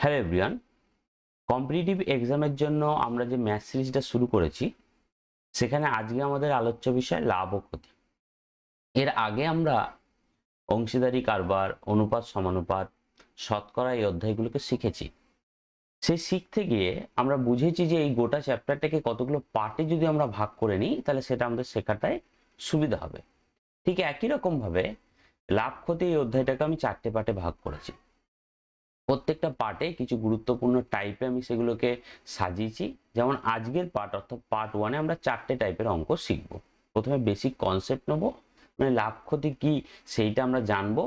Hello everyone, competitive এক্সামের জন্য আমরা যে ম্যাথ সিরিজটা শুরু করেছি সেখানে আজকে আমাদের আলোচ্য বিষয় লাভ ও ক্ষতি। এর আগে আমরা অংশীদারি কারবার, অনুপাত সমানুপাত, শতকরা এই অধ্যায়গুলোকে শিখেছি। সেই শিখতে গিয়ে আমরা বুঝেছি যে এই গোটা চ্যাপ্টারটাকে কতগুলো পার্টে যদি আমরা ভাগ করে নিই তাহলে সেটা আমাদের শেখাটাই সুবিধা হবে। ঠিক একই রকম ভাবে লাভ ক্ষতি এই অধ্যায়টাকে আমি 4টে পার্টে ভাগ করেছি। প্রত্যেকটা পার্টে কিছু গুরুত্বপূর্ণ টাইপে আমি সেগুলোকে সাজিয়েছি। যেমন আজকের পার্ট অর্থাৎ পার্ট 1-এ আমরা 4টে টাইপের অঙ্ক শিখব। প্রথমে বেসিক কনসেপ্ট নেব, মানে লাভ ক্ষতি কি সেইটা আমরা জানবো,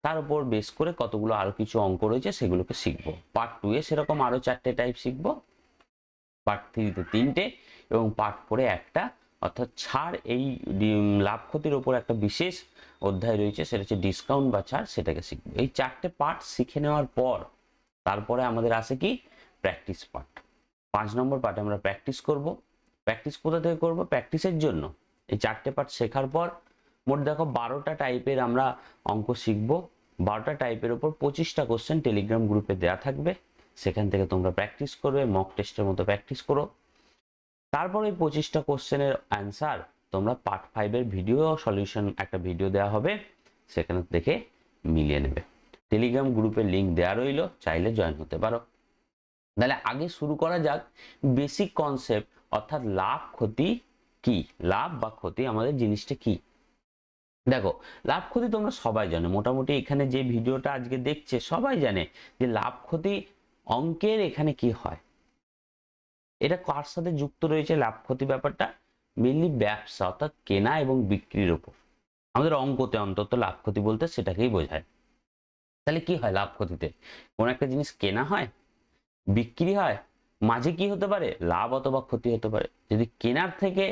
তার উপর বেস করে কতগুলো আরো কিছু অঙ্ক রয়েছে সেগুলোকে শিখব। পার্ট 2-এ সেরকম আরো 4টে টাইপ শিখব, পার্ট 3-তে 3টে এবং পার্ট 4-এ একটা। অর্থাৎ ছাড় এই লাভ ক্ষতির উপর একটা বিশেষ অধ্যায় রয়েছে, সেটা হচ্ছে ডিসকাউন্ট বা ছাড়, সেটাকে শিখবো। এই 4টে পার্ট শিখে নেওয়ার পর তারপরে আমাদের আসে কি প্র্যাকটিস পার্ট। 5 নম্বর পার্টে আমরা প্র্যাকটিস করব। প্র্যাকটিস কোথা থেকে করব? প্র্যাকটিসের জন্য এই 4টে পার্ট শেখার পর মোট দেখো 12টা টাইপের আমরা অঙ্ক শিখব। 12টা টাইপের উপর 25টা কোশ্চেন টেলিগ্রাম গ্রুপে দেওয়া থাকবে, সেখান থেকে তোমরা প্র্যাকটিস করবে, মক টেস্টের মতো প্র্যাকটিস করো। তারপর এই 25টা কোশ্চেনের অ্যান্সার তোমরা পার্ট 5-এর ভিডিও সলিউশন একটা ভিডিও দেওয়া হবে, সেখানে দেখে মিলিয়ে নেবে। টেলিগ্রাম গ্রুপের লিংক দেওয়া রইল, চাইলে জয়েন হতে পারো। তাহলে আগে শুরু করা যাক বেসিক কনসেপ্ট, অর্থাৎ লাভ ক্ষতি কি, লাভ বা ক্ষতি আমাদের জিনিসটা কি। দেখো, লাভ ক্ষতি তোমরা সবাই জানো, মোটামুটি এখানে যে ভিডিওটা আজকে দেখছে সবাই জানে যে লাভ ক্ষতি অঙ্কের এখানে কি হয়। এটা কার সাথে যুক্ত রয়েছে লাভ ক্ষতি ব্যাপারটা? মেনলি ব্যবসা অর্থাৎ কেনা এবং বিক্রির উপর। আমাদের অঙ্কতে অন্তত লাভ ক্ষতি বলতে সেটাকেই বোঝায়। তাহলে কি হয় লাভ ক্ষতিতে? কোন একটা জিনিস কেনা হয়, বিক্রি হয়, মাঝে কি হতে পারে? লাভ অথবা ক্ষতি হতে পারে। যদি কেনার থেকে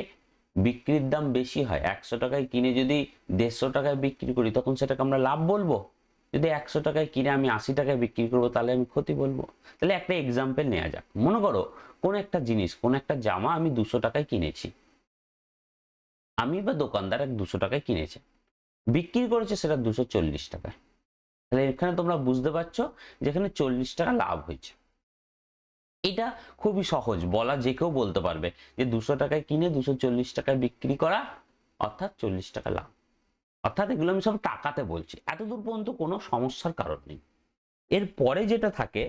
বিক্রির দাম বেশি হয়, 100 টাকায় কিনে যদি 150 টাকায় বিক্রি করি তখন সেটাকে আমরা লাভ বলবো। যদি 100 টাকায় কিনে আমি 80 টাকায় বিক্রি করবো তাহলে আমি ক্ষতি বলবো। তাহলে একটা এক্সাম্পল নেওয়া যাক। মনে করো কোন একটা জিনিস, কোন একটা জামা আমি 200 টাকায় কিনেছি, আমি বা দোকানদার 200 টাকায় কিনেছে, বিক্রি করেছে সেটা 240 টাকায়। তাহলে এখানে তোমরা বুঝতে পারছো যেখানে 40 টাকা লাভ হয়েছে। এটা খুবই সহজ, বলা যে কেউ বলতে পারবে যে 200 টাকায় কিনে 240 টাকায় বিক্রি করা অর্থাৎ 40 টাকা লাভ। অর্থাৎ এগুলো আমি সব টাকাতে বলছি, এতদূর পর্যন্ত কোনো সমস্যার কারণ নেই। এরপরে যেটা থাকে,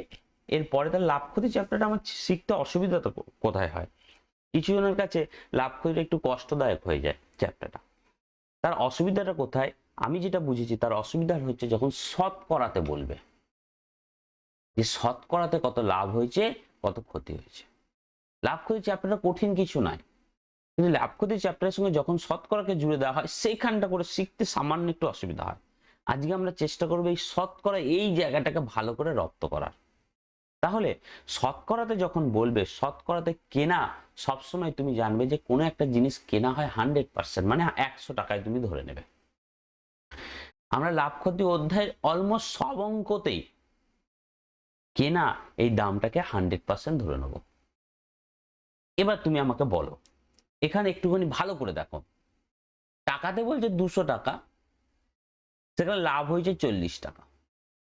এরপরে তার লাভ ক্ষতি চ্যাপ্টারটা আমার শিখতে অসুবিধা তো কোথায় হয়? কিছু জনের কাছে লাভ ক্ষতিটা একটু কষ্টদায়ক হয়ে যায় চ্যাপ্টারটা। তার অসুবিধাটা কোথায়? আমি যেটা বুঝেছি তার অসুবিধা হচ্ছে যখন শতকরাতে বলবে যে শতকরাতে কত লাভ হয়েছে কত ক্ষতি হয়েছে। লাভ ক্ষতি চ্যাপ্টারটা কঠিন কিছু নয়, কিন্তু লাভ ক্ষতি চ্যাপ্টারের সঙ্গে যখন শতকরাকে জুড়ে দেওয়া হয় সেইখানটা করে শিখতে সামান্য একটু অসুবিধা হয়। আজকে আমরা চেষ্টা করবো এই শতকরা এই জায়গাটাকে ভালো করে রপ্ত করার। তাহলে শতকরাতে যখন বলবে শতকরাতে কেনা, সবসময় তুমি জানবে যে কোনো একটা জিনিস কেনা হয় 100%, মানে 100 টাকায় তুমি ধরে নেবে। আমরা লাভ ক্ষতি অধ্যায়ের অলমোস্ট সব অঙ্কতেই কেনা এই দামটাকে 100% ধরে নেব। এবার তুমি আমাকে বলো, এখানে একটুখানি ভালো করে দেখো, টাকাতে বলছে 200 টাকা, সেখানে লাভ হয়েছে 40 টাকা।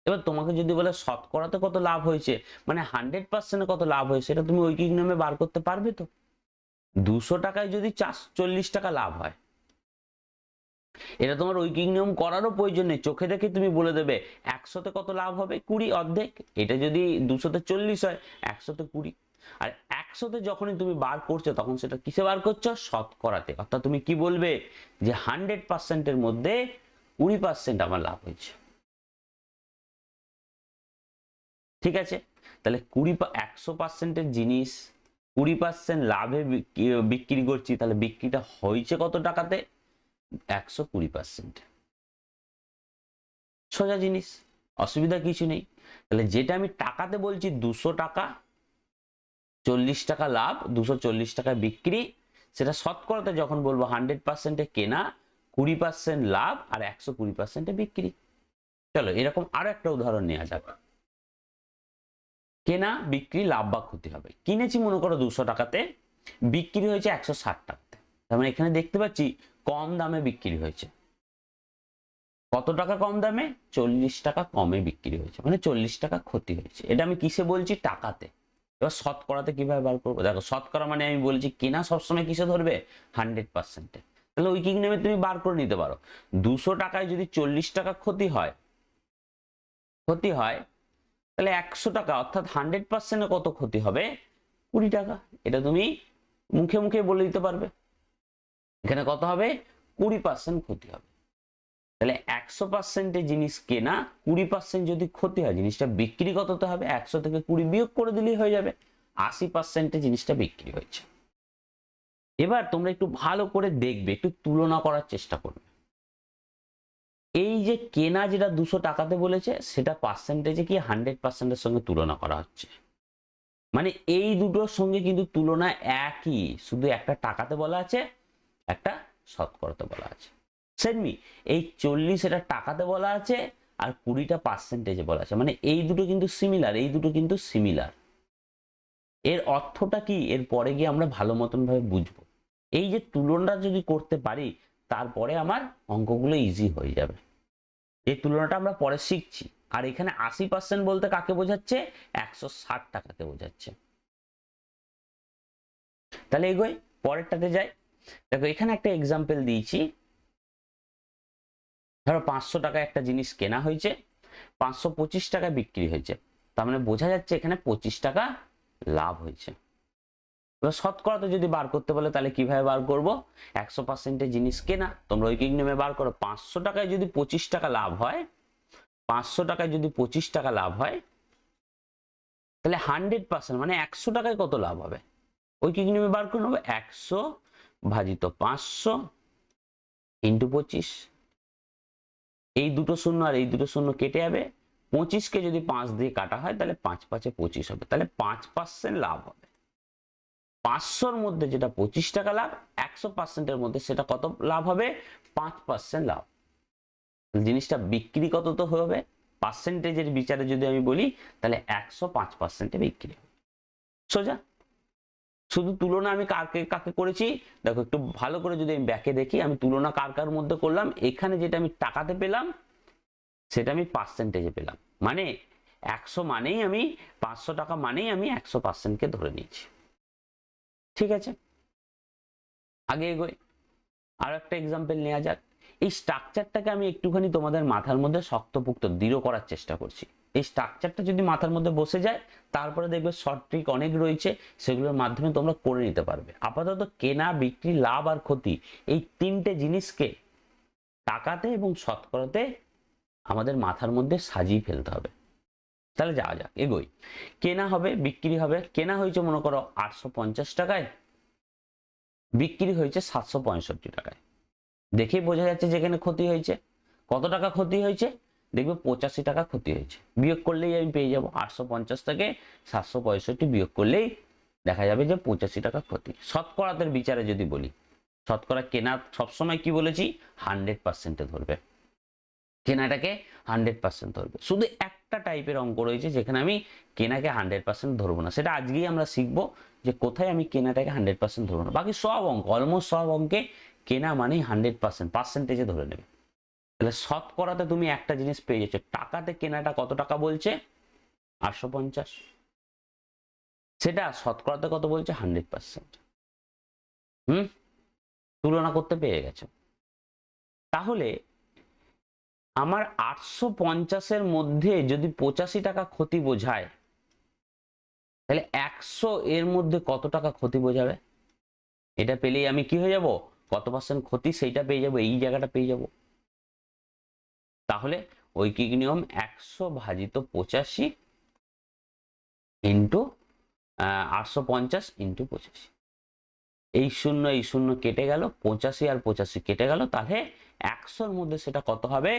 এবার তোমাকে যদি বলে শতকরাতে কত লাভ হয়েছে, মানে 100%-এ কত লাভ হয়েছে, সেটা তুমি ঐকিক নিয়মে বার করতে পারবে তো? 200 টাকায় যদি 40 টাকা লাভ হয়, এটা তোমার ঐকিক নিয়ম করারও প্রয়োজন নেই, চোখে দেখে তুমি বলে দেবে 100-তে কত লাভ হবে, 20 অর্ধেক। এটা যদি 200-তে 40 হয়, 100-তে 20। আর 100-তে যখনই তুমি বার করছো তখন সেটা কিসে বার করছো? শতকরাতে। অর্থাৎ তুমি কি বলবে যে 100%-এর মধ্যে 20% আমার লাভ হয়েছে। ঠিক আছে, তাহলে 100%-এর জিনিস 20% লাভে বিক্রি করছি, তাহলে বিক্রিটা হয়েছে কত টাকাতে? 120%। সোজা জিনিস, অসুবিধা কিছু নেই। তাহলে যেটা আমি টাকাতে বলছি 200 টাকা, 40 টাকা লাভ, 240 টাকা বিক্রি, সেটা শতকরাতে যখন বলবো 100%-এ কেনা, 20% লাভ আর 120%-এ বিক্রি। চলো এরকম আরো একটা উদাহরণ নেওয়া যাক। কেনা বিক্রি লাভ বা ক্ষতি হবে। কিনেছি মনে করো 200 টাকাতে, বিক্রি হয়েছে 160 টাকাতে। তার মানে এখানে দেখতে পাচ্ছি কম দামে বিক্রি হয়েছে। কত টাকা কম দামে? 40 টাকা কমে বিক্রি হয়েছে, মানে 40 টাকা ক্ষতি হয়েছে। এটা আমি কিসে বলছি? টাকাতে। এবার শতকরাতে কিভাবে বার করবো? দেখো, শতকরা মানে আমি বলছি কেনা সবসময় কিসে ধরবে? 100%। তাহলে উইকিং নেমে তুমি বার করে নিতে পারো। 200 টাকায় যদি 40 টাকা ক্ষতি হয়, তাহলে 100 টাকা অর্থাৎ 100%-এ কত ক্ষতি হবে? 20 টাকা। এটা তুমি মুখে মুখে বলে দিতে পারবে। এখানে কত হবে? 20% ক্ষতি হবে। তাহলে 100%-এ জিনিস কেনা, 20% যদি ক্ষতি হয়, জিনিসটা বিক্রি কততে হবে? 100 থেকে 20 বিয়োগ করে দিলেই হয়ে যাবে। 80%-এ জিনিসটা বিক্রি হয়েছে। এবার তোমরা একটু ভালো করে দেখবে, একটু তুলনা করার চেষ্টা করবে। এই যে কেনা যেটা 200 টাকাতে বলেছে, সেটা পার্সেন্টেজে কি 100%-এর সঙ্গে তুলনা করা হচ্ছে। মানে এই দুটোর সঙ্গে কিন্তু তুলনা একই, শুধু একটা টাকাতে বলা আছে, একটা শতকরাতে বলা আছে। সেমনি এই 40 এটা টাকাতে বলা আছে, আর 20টা পার্সেন্টেজে বলা আছে। মানে এই দুটো কিন্তু সিমিলার, এর অর্থটা কি এর পরে গিয়ে আমরা ভালো মতন ভাবে বুঝবো। এই যে তুলনাটা যদি করতে পারি, তারপরে আমার অঙ্কগুলো ইজি হয়ে যাবে। এই তুলনাটা আমরা পরে শিখছি। আর এখানে 80% বলতে কাকে বোঝাচ্ছে? 160 টাকাকে বোঝাচ্ছে। তাহলে এগোই, পরেরটাতে যাই। দেখো, এখানে একটা এক্সাম্পল দিয়েছি। ধরো 500 টাকায় একটা জিনিস কেনা হয়েছে, 525 টাকায় বিক্রি হয়েছে। তার মানে বোঝা যাচ্ছে এখানে 25 টাকা লাভ হয়েছে। এবার শতকরাতে যদি বার করতে বলে, তাহলে কিভাবে বার করব? 100%-এ জিনিস কেনা, তোমরা উইকিং নেমে বার করো। 500 টাকায় যদি 25 টাকা লাভ হয়, 500 টাকায় যদি 25 টাকা লাভ হয়, তাহলে 100% মানে 100 টাকায় কত লাভ হবে? উইকিং নেমে বার করে নেবো। 100 ভাজিত 500 ইন্টু 25। এই দুটো শূন্য আর এই দুটো শূন্য কেটে যাবে। 25কে যদি 5 দিয়ে কাটা হয়, তাহলে 5 5-এ 25 হবে। তাহলে 5% লাভ হবে। 500-র মধ্যে যেটা 25 টাকা লাভ, 100%-এর মধ্যে সেটা কত লাভ হবে? 5% লাভ। জিনিসটা বিক্রি কত তো হবে? পার্সেন্টেজের বিচারে যদি আমি বলি, তাহলে 105%-এ বিক্রি হবে। সোজা। শুধু তুলনা আমি কাকে কাকে করেছি দেখো, একটু ভালো করে যদি আমি ব্যাকে দেখি, আমি তুলনা কার কার মধ্যে করলাম। এখানে যেটা আমি টাকাতে পেলাম, সেটা আমি পার্সেন্টেজে পেলাম। মানে 100 মানেই আমি 500 টাকা মানেই আমি 100%-কে ধরে নিয়েছি। ঠিক আছে, আগে এগোই। আর একটা এক্সাম্পল নেওয়া যাক। এই স্ট্রাকচারটাকে আমি একটুখানি তোমাদের মাথার মধ্যে শক্তপোক্ত দৃঢ় করার চেষ্টা করছি। এই স্ট্রাকচারটা যদি মাথার মধ্যে বসে যায়, তারপরে দেখবে শর্ট ট্রিক অনেক রয়েছে, সেগুলোর মাধ্যমে তোমরা করে নিতে পারবে। আপাতত কেনা, বিক্রি, লাভ আর ক্ষতি, এই তিনটে জিনিসকে টাকাতে এবং শতকরাতে আমাদের মাথার মধ্যে সাজিয়ে ফেলতে হবে। তাহলে যাওয়া যাক, এগোই। কেনা হবে, বিক্রি হবে। কেনা হয়েছে মনে করো 850 টাকায়, বিক্রি হয়েছে 765 টাকায়। দেখেই বোঝা যাচ্ছে যেখানে ক্ষতি হয়েছে। কত টাকা ক্ষতি হয়েছে? দেখবে 85 টাকা ক্ষতি হয়েছে। বিয়োগ করলেই আমি পেয়ে যাব 850 থেকে 765 বিয়োগ করলেই দেখা যাবে যে 85 টাকা ক্ষতি। শতকরাতের বিচারে যদি বলি, শতকরা কেনা সবসময় কি বলেছি? 100%-এ ধরবে। কেনাটাকে 100% ধরবে। শুধু একটা টাইপের অঙ্ক রয়েছে যেখানে আমি কেনাকে 100% ধরবো না। সেটা আজকেই আমরা শিখবো, যে কোথায় আমি কেনাটাকে 100% ধরবো না। বাকি সব অঙ্ক, অলমোস্ট সব অঙ্কে কেনা মানেই 100% পার্সেন্টেজে ধরে নেবে। তাহলে শতকরাতে তুমি একটা জিনিস পেয়ে যাচ্ছ। টাকাতে কেনাটা কত টাকা বলছে? 850। সেটা শতকরাতে কত বলছে? 100%। তুলনা করতে পেরে গেছো। তাহলে আমার 850-এর মধ্যে যদি 85 টাকা ক্ষতি বোঝায়, তাহলে 100 এর মধ্যে কত টাকা ক্ষতি বোঝাবে? এটা পেলেই আমি কি হয়ে যাব? কত পার্সেন্ট ক্ষতি সেইটা পেয়ে যাব, এই জায়গাটা পেয়ে যাব। তাহলে ঐকিক নিয়ম 100 ভাজিত 85 ইন্টু 850 ইন্টু 85। এই শূন্য কেটে গেল, 85 আর 85 কেটে গেল। তাহলে 100-র মধ্যে সেটা কত হবে?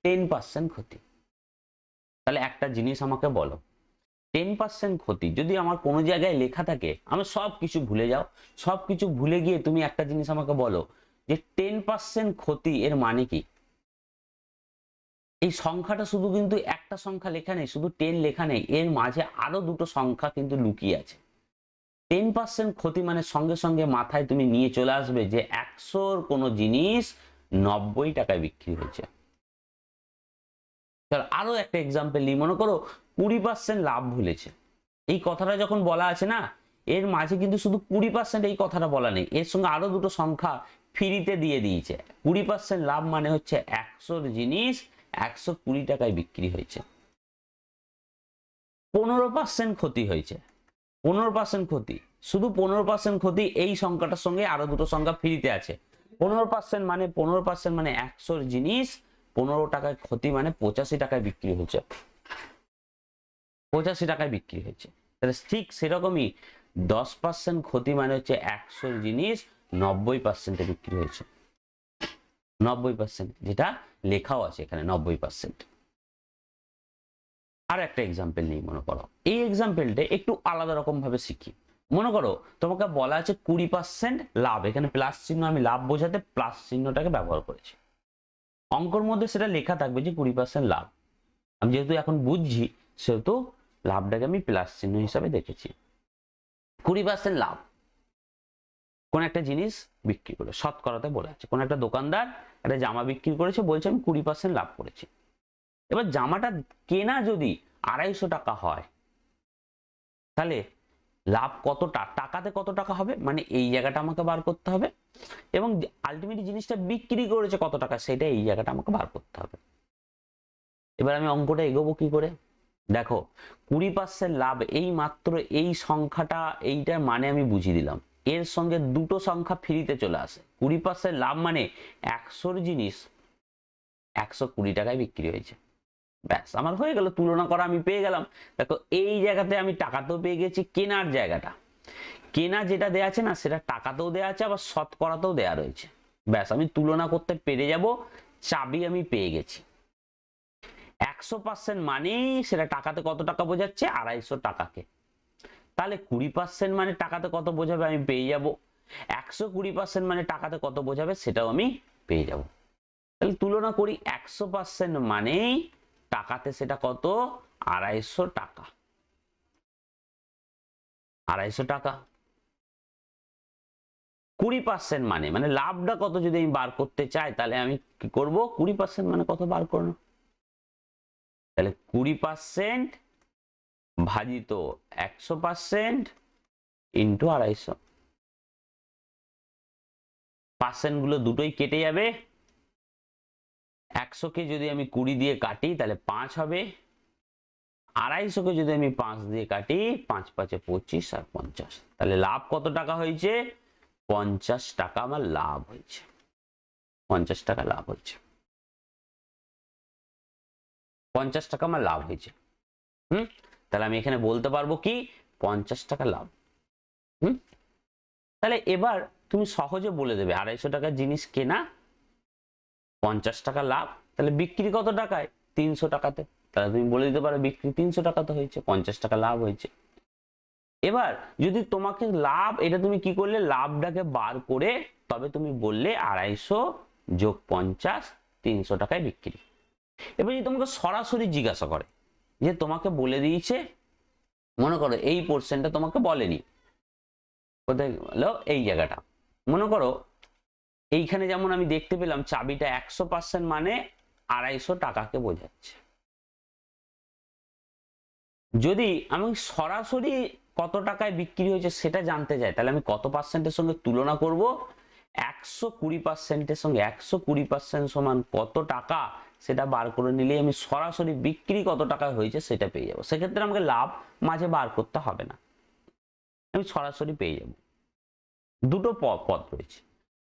10% ক্ষতি। তাহলে একটা জিনিস আমাকে বলো, 10% ক্ষতি যদি আমার কোনো জায়গায় লেখা থাকে, আমি সবকিছু ভুলে যাও, সবকিছু ভুলে গিয়ে তুমি একটা জিনিস আমাকে বলো যে 10% ক্ষতি এর মানে কি? এই সংখ্যাটা শুধু কিন্তু একটা সংখ্যা লেখা নেই, শুধু 10 লেখা নেই, এর মাঝে আরো দুটো সংখ্যা কিন্তু লুকিয়ে আছে। 10% ক্ষতি মানে সঙ্গে সঙ্গে মাথায় তুমি নিয়ে চলে আসবে যে 100-র কোনো জিনিস 90 টাকায় বিক্রি হয়েছে। চলো আরো একটা এক্সাম্পল নিই। মনে করো 20% লাভ ভুলেছে। এই কথাটা যখন বলা আছে না, এর মাঝে কিন্তু শুধু 20% এই কথাটা বলা নেই, এর সঙ্গে আরো দুটো সংখ্যা ফ্রিতে দিয়ে দিয়েছে। 20% লাভ মানে হচ্ছে 100 জিনিস 120 টাকায় বিক্রি হয়েছে। 15% ক্ষতি হয়েছে। 15% ক্ষতি, শুধু 15% ক্ষতি, এই সংখ্যাটার সঙ্গে আরো দুটো সংখ্যা ফ্রিতে আছে। 15% মানে 100 জিনিস 15 টাকায় ক্ষতি মানে 85 টাকায় বিক্রি হয়েছে। 85 টাকায় বিক্রি হয়েছে। তাহলে ঠিক সেরকমই 10% ক্ষতি মানে হচ্ছে 100 জিনিস 90% বিক্রি হয়েছে। 90%, যেটা লেখাও আছে এখানে 90%। আর একটা এক্সাম্পল নেই। মনে করো এই এক্সাম্পলটা একটু আলাদা রকম ভাবে শিখি। মনে করো তোমাকে বলা আছে 20% লাভ, এখানে প্লাস চিহ্ন আমি লাভ বোঝাতে প্লাস চিহ্নটাকে ব্যবহার করেছি। অঙ্কর মধ্যে সেটা লেখা থাকবে যে 20% লাভ। আমি যেহেতু এখন বুঝছি সেহেতু লাভটাকে আমি প্লাস চিহ্ন হিসাবে দেখেছি। 20% লাভ কোন একটা জিনিস বিক্রি করে, শতকরাতে বলা আছে। কোন একটা দোকানদার একটা জামা বিক্রি করেছে, বলছে আমি 20% লাভ করেছি। এবার জামাটা কেনা যদি 250 টাকা হয়, তাহলে লাভ কতটা, টাকাতে কত টাকা হবে, মানে এই জায়গাটা আমাকে বার করতে হবে। এবং আলটিমেটলি জিনিসটা বিক্রি করেছে কত টাকা, সেটা এই জায়গাটা আমাকে বার করতে হবে। এবার আমি অঙ্কটা এগোবো কি করে? দেখো 20% লাভ, এই মাত্র এই সংখ্যাটা, এইটার মানে আমি বুঝিয়ে দিলাম। এর সঙ্গে দুটো সংখ্যা ফ্রিতে চলে আসে। 20% লাভ মানে 100 জিনিস 120 টাকায় বিক্রি হয়েছে। ব্যাস আমার হয়ে গেল, তুলনা করা আমি পেয়ে গেলাম। দেখো এই জায়গাতে আমি টাকাতেও পেয়ে গেছি, কেনার জায়গাটা, কেনা যেটা দেয়া আছে না সেটা টাকাতেও দেয়া আছে, আবার শতকরাতেও দেয়া রয়েছে। ব্যাস আমি তুলনা করতে পেরে যাব, চাবি আমি পেয়ে গেছি। 100% মানেই সেটা টাকাতে কত টাকা বোঝাচ্ছে, 250 টাকাকে। তাহলে 20% মানে টাকাতে কত বোঝাবে আমি পেয়ে যাব। 120% মানে টাকাতে কত বোঝাবে সেটাও আমি পেয়ে যাব। তাহলে তুলনা করি, 100% মানেই টাকাতে সেটা কত, 250 টাকা। 250 টাকা। 20% মানে লাভটা কত যদি আমি বার করতে চাই, তাহলে আমি কি করব, 20% মানে কত বার করব, তাহলে 20% ভাজিত 100% ইন্টু 250। পার্সেন্ট গুলো দুটোই কেটে যাবে। 100 কে যদি আমি 20 দিয়ে কাটি তাহলে 5 হবে। 250 কে যদি আমি 5 দিয়ে কাটি, 5 5 25 আর 50, তাহলে লাভ কত টাকা হয়েছে, 50 টাকা আমার লাভ হয়েছে। 50 টাকা লাভ হয়েছে। 50 টাকা আমার লাভ হয়েছে। তাহলে আমি এখানে বলতে পারবো কি, 50 টাকা লাভ। তাহলে এবার তুমি সহজে বলে দেবে 250 টাকার জিনিস কেনা, 50 টাকা লাভ, তাহলে বিক্রি কত টাকায়, 300 টাকাতে। তাহলে তুমি বলে দিতে পারো বিক্রি 300 টাকাতে হয়েছে, 50 টাকা লাভ হয়েছে। এবার যদি তোমাকে লাভ, এটা তুমি কি করলে, লাভটাকে বার করে তবে তুমি বললে 250 যোগ 50 300 টাকায় বিক্রি। এবার যদি তোমাকে সরাসরি জিজ্ঞাসা করে, যে তোমাকে বলে দিয়েছে, মনে করো এই পোর্শনটা তোমাকে বলেনি, কোথায় গেল এই জায়গাটা, মনে করো এইখানে যেমন আমি দেখতে পেলাম চাবিটা 100% মানে 250 টাকাকে বোঝাচ্ছে। যদি আমি সরাসরি কত টাকায় বিক্রি হয়েছে সেটা জানতে চাই, তাহলে আমি কত পার্সেন্টের সঙ্গে তুলনা করব, 120%-এর সঙ্গে 120% সমান কত টাকা, সেটা বার করে নিলেই আমি সরাসরি বিক্রি কত টাকা হয়েছে সেটা পেয়ে যাবো। সেক্ষেত্রে আমাকে লাভ মাঝে বার করতে হবে না, আমি সরাসরি পেয়ে যাব। দুটো পথ রয়েছে।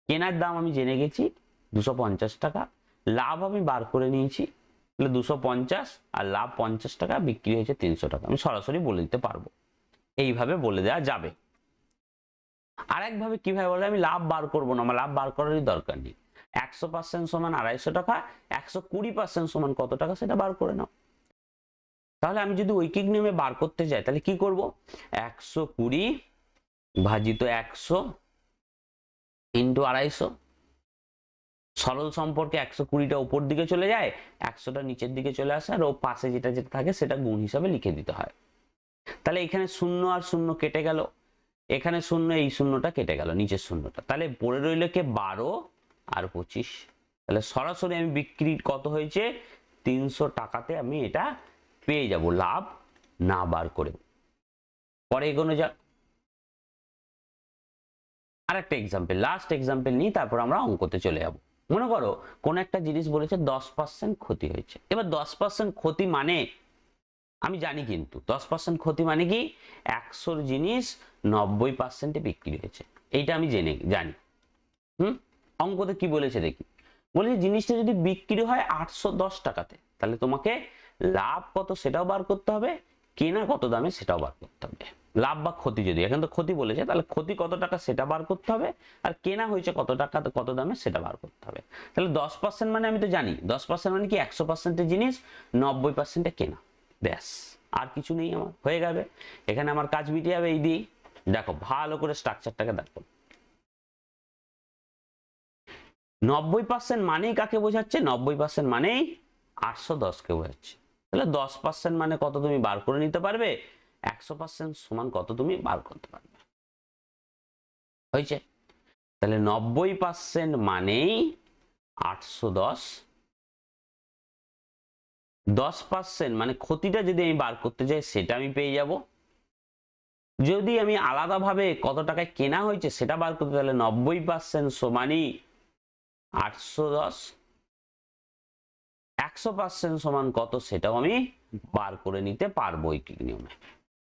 কেনার দাম আমি জেনে গেছি 250 টাকা, লাভ আমি বার করে নিয়েছি, তাহলে 250 আর লাভ 50 টাকা, বিক্রি হয়েছে 300 টাকা। আমি সরাসরি বলে দিতে পারবো, এইভাবে বলে দেওয়া যাবে। আরেকভাবে কিভাবে বলে, আমি লাভ বার করবো না, আমার লাভ বার করারই দরকার নেই। 100% সমান 250 টাকা, 120% সমান কত টাকা সেটা বার করে নাও। তাহলে আমি যদি ঐকিক নিয়মে বার করতে যাই তাহলে কি করব, 120 ভাজিত 100 ইন্টু 250। সরল সম্পর্কে 120টা উপর দিকে চলে যায়, 100টা নিচের দিকে চলে আসে, আর ও পাশে যেটা যেটা থাকে সেটা গুণ হিসাবে লিখে দিতে হয়। তাহলে এখানে 0 আর 0 কেটে গেল, এখানে 0, এই শূন্যটা কেটে গেল, নিচের শূন্যটা, তাহলে পড়ে রইল কে 12 আর 25। তাহলে সরাসরি আমি বিক্রি কত হয়েছে, 300 টাকাতে আমি এটা পেয়ে যাব লাভ না বার করে। পরে এগোনো যাক, আর একটা এক্সাম্পল, লাস্ট এক্সাম্পল নিই, তারপর আমরা অঙ্কতে চলে যাব। মনে করো কোন একটা জিনিস বলেছে 10% ক্ষতি হয়েছে। এবার 10% ক্ষতি মানে আমি জানি, কিন্তু 10% ক্ষতি মানে কি 100 জিনিস 90% বিক্রি হয়েছে, এইটা আমি জানি। অঙ্কতে কি বলেছে দেখি, বলেছে জিনিসটা যদি বিক্রি হয় 810 টাকাতে, তাহলে তোমাকে লাভ কত সেটাও বার করতে হবে, কেনা কত দামে সেটাও বার করতে হবে। লাভ বা ক্ষতি, যদি এখন তো ক্ষতি বলেছে, তাহলে ক্ষতি কত টাকা সেটা বার করতে হবে, আর কেনা হয়েছে কত টাকা কত দামে সেটা বার করতে হবে। তাহলে 10% মানে আমি তো জানি 10% মানে কি 100% জিনিস 90% কেনা, ব্যাস আর কিছু নেই, আমার হয়ে যাবে। এখানে আমার কাজ মিটে যাবে এই দিয়ে। দেখো ভালো করে স্ট্রাকচারটাকে দেখো, 90% মানেই কাকে বোঝাচ্ছে, 90% মানেই 810 কে বোঝাচ্ছে। তাহলে 10% মানে কত তুমি বার করে নিতে পারবে, 100% সমান কত তুমি বার করতে পারবে, হয়েছে। তাহলে 90% মানেই 810, 10% মানে ক্ষতিটা যদি আমি বার করতে চাই সেটা আমি পেয়ে যাব। যদি আমি আলাদাভাবে কত টাকায় কেনা হয়েছে সেটা বার করতে, তাহলে 90% সমানই 810, 100% সমান কত সেটাও আমি বার করে নিতে পারবো ঐকিক নিয়মে।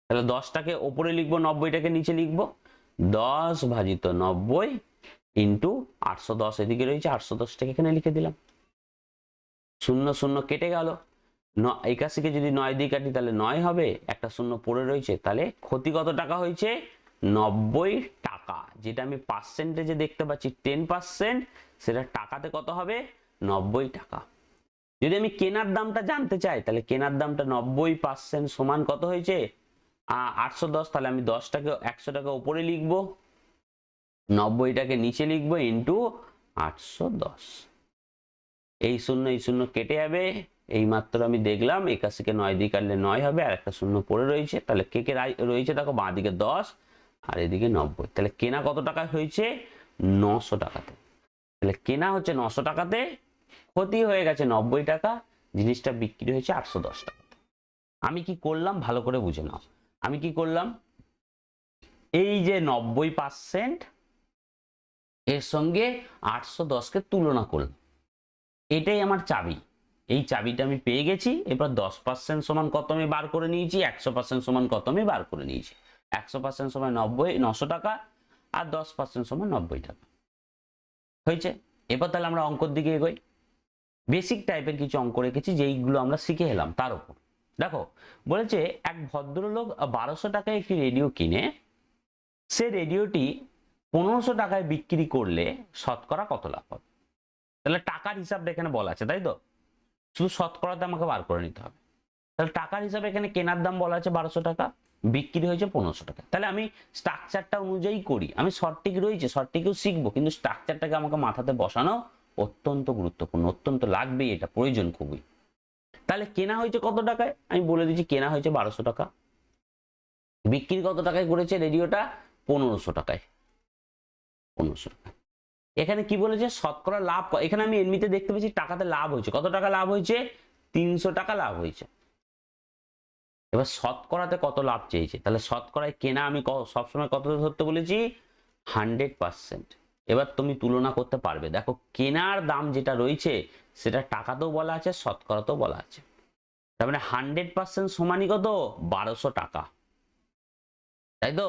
তাহলে 10টাকে ওপরে লিখবো, 90টাকে নিচে লিখবো, 10 ভাজিত 90 ইন্টু 810, এদিকে রয়েছে 810টাকে এখানে লিখে দিলাম। শূন্য শূন্য কেটে গেল, 81কে যদি 9 দিয়ে কাটি তাহলে 9 হবে, একটা শূন্য পড়ে রয়েছে, তাহলে ক্ষতি কত টাকা হয়েছে 90 টাকা। যেটা আমি পার্সেন্টেজে দেখতে পাচ্ছি 10%, সেটা টাকাতে কত হবে 90 টাকা। যদি আমি কেনার দামটা জানতে চাই, তাহলে কেনার দামটা 90% সমান কত হয়েছে 810, তাহলে আমি 10টাকে 100 টাকা উপরে লিখবো, 90টাকে নিচে লিখবো ইন্টু 810। এই শূন্য কেটে যাবে, এই মাত্র আমি দেখলাম 81কে 9 দিয়ে কাটলে 9 হবে, আর একটা শূন্য পড়ে রয়েছে, তাহলে কে কে রয়েছে দেখো, বাঁ দিকে 10 আর এদিকে 90। তাহলে কেনা কত টাকায় হয়েছে 900 টাকাতে। তাহলে কেনা হচ্ছে 900 টাকাতে, ক্ষতি হয়ে গেছে 90 টাকা, জিনিসটা বিক্রি হয়েছে 810 টাকাতে। আমি কি করলাম ভালো করে বুঝে নাও, আমি কি করলাম, এই যে 90% এর সঙ্গে 810কে তুলনা করলাম, এটাই আমার চাবি। এই চাবিটা আমি পেয়ে গেছি। এবার 10% সমান কত আমি বার করে নিয়েছি, 100% সমান কত আমি বার করে নিয়েছি। 100% সমান 900 টাকা, আর 10% সমান 90 টাকা, হয়েছে। এবার তাহলে আমরা অঙ্কর দিকে এগোই। বেসিক টাইপের কিছু অঙ্ক রেখেছি যেইগুলো আমরা শিখে এলাম তার উপর। দেখো বলেছে এক ভদ্রলোক 1200 টাকায় একটি রেডিও কিনে সে রেডিওটি 1500 টাকায় বিক্রি করলে শতকরা কত লাভ হবে। তাহলে টাকার হিসাবটা এখানে বলা আছে, তাই তো, শুধু শতকরাতে আমাকে বার করে নিতে হবে। তাহলে টাকার হিসাবে এখানে কেনার দাম বলা আছে 1200 টাকা, বিক্রি হয়েছে 1500 টাকা। তাহলে আমি স্ট্রাকচারটা অনুযায়ী করি, আমি শর্টটিক রয়েছে শর্টটিকেও শিখবো, কিন্তু স্ট্রাকচারটাকে আমাকে মাথাতে বসানো অত্যন্ত গুরুত্বপূর্ণ, অত্যন্ত লাগবেই, এটা প্রয়োজন খুবই। তাহলে কেনা হয়েছে কত টাকায়, আমি বলে দিচ্ছি কেনা হয়েছে 1200 টাকা, বিক্রি কত টাকায় করেছে রেডিওটা 1500 টাকায়, 1500 টাকা। এখানে কি বলেছে শতকরা লাভ, এখানে আমি এমনিতে দেখতে পাচ্ছি টাকাতে লাভ হয়েছে, কত টাকা লাভ হয়েছে 300 টাকা লাভ হয়েছে। এবার শতকরাতে কত লাভ চেয়েছে, তাহলে শতকরায় কেনা আমি সবসময় কত ধরতে বলেছি 100%। এবার তুমি তুলনা করতে পারবে, দেখো কেনার দাম যেটা রয়েছে সেটা টাকাতেও বলা আছে শতকরাতেও বলা আছে, তার মানে 100% সমানই কত 1200 টাকা, তাই তো।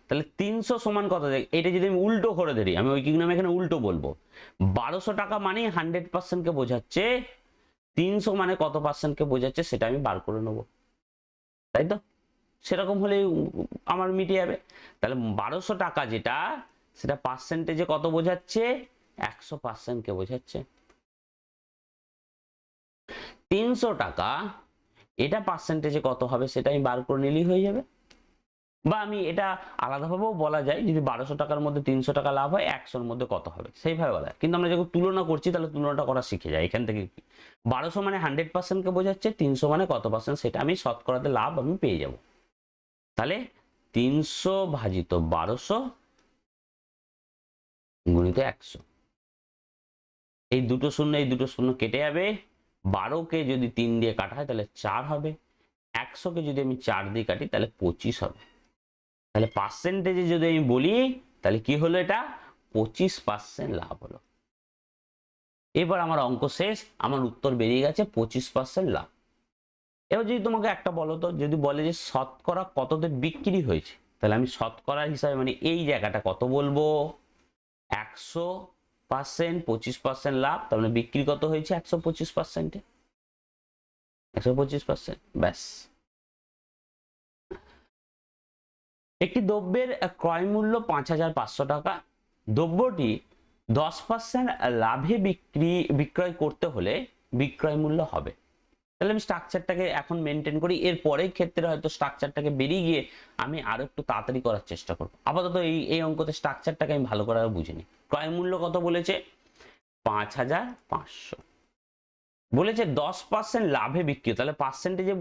তাহলে 300 সমান কত, এটা যদি আমি উল্টো করে ধরি, আমি ঐকিক নামে এখানে উল্টো বলবো, 1200 টাকা মানে 100% কে বোঝাচ্ছে, 300 মানে কত পার্সেন্ট কে বোঝাচ্ছে সেটা আমি বার করে নেবো, তাই তো। সেরকম হলে আমার মিটে যাবে। তাহলে 1200 টাকা যেটা, সেটা পার্সেন্টেজে কত বোঝাচ্ছে 100% কে বোঝাচ্ছে। 300 টাকা এটা পার্সেন্টেজে কত হবে সেটা আমি বার করে নিলেই হয়ে যাবে। বা আমি এটা আলাদাভাবেও বলা যায়, যদি 1200 টাকার মধ্যে 300 টাকা লাভ হয় 100-র মধ্যে কত হবে সেইভাবে বলা যায়। কিন্তু আমরা যখন তুলনা করছি তাহলে তুলনাটা করা শিখে যায় এখান থেকে। 1200 মানে 100% কে বোঝাচ্ছে, 300 মানে কত পার্সেন্ট সেটা আমি শতকরাতে লাভ আমি পেয়ে যাব। তাহলে 300 ভাজিত 1200 গুণিত 100, এই দুটো শূন্য কেটে যাবে, 12কে যদি 3 দিয়ে কাটা হয় তাহলে 4 হবে, 100কে যদি আমি 4 দিয়ে কাটি তাহলে 25 হবে। তাহলে পার্সেন্টেজে যদি আমি বলি তাহলে কি হলো, এটা 25% লাভ হলো। এবার আমার অঙ্ক শেষ, আমার উত্তর বেরিয়ে গেছে 25% লাভ। এবার যদি তোমাকে একটা বলো তো, যদি বলে যে শতকরা কততে বিক্রি হয়েছে, তাহলে আমি শতকরার হিসাবে মানে এই জায়গাটা কত বলবো, 100%, 25% লাভ, তার মানে বিক্রি কত হয়েছে 125%, 125%, ব্যাস। একটি দ্রব্যের ক্রয় মূল্য 5,500 টাকা, দ্রব্যটি 10% লাভে বিক্রয় করতে হলে বিক্রয় মূল্য হবে। তাহলে আমি স্ট্রাকচারটাকে এখন মেনটেন করি, এর পরের ক্ষেত্রে হয়তো স্ট্রাকচারটাকে বেরিয়ে গিয়ে আমি আরো একটু তাড়াতাড়ি করার চেষ্টা করব। আপাতত এই অঙ্কতে স্ট্রাকচারটাকে আমি ভালো করে বুঝিনি। ক্রয় মূল্য কত বলেছে, 5,500, বলেছে 10% লাভে বিক্রি, তাহলে পার্সেন্টেজে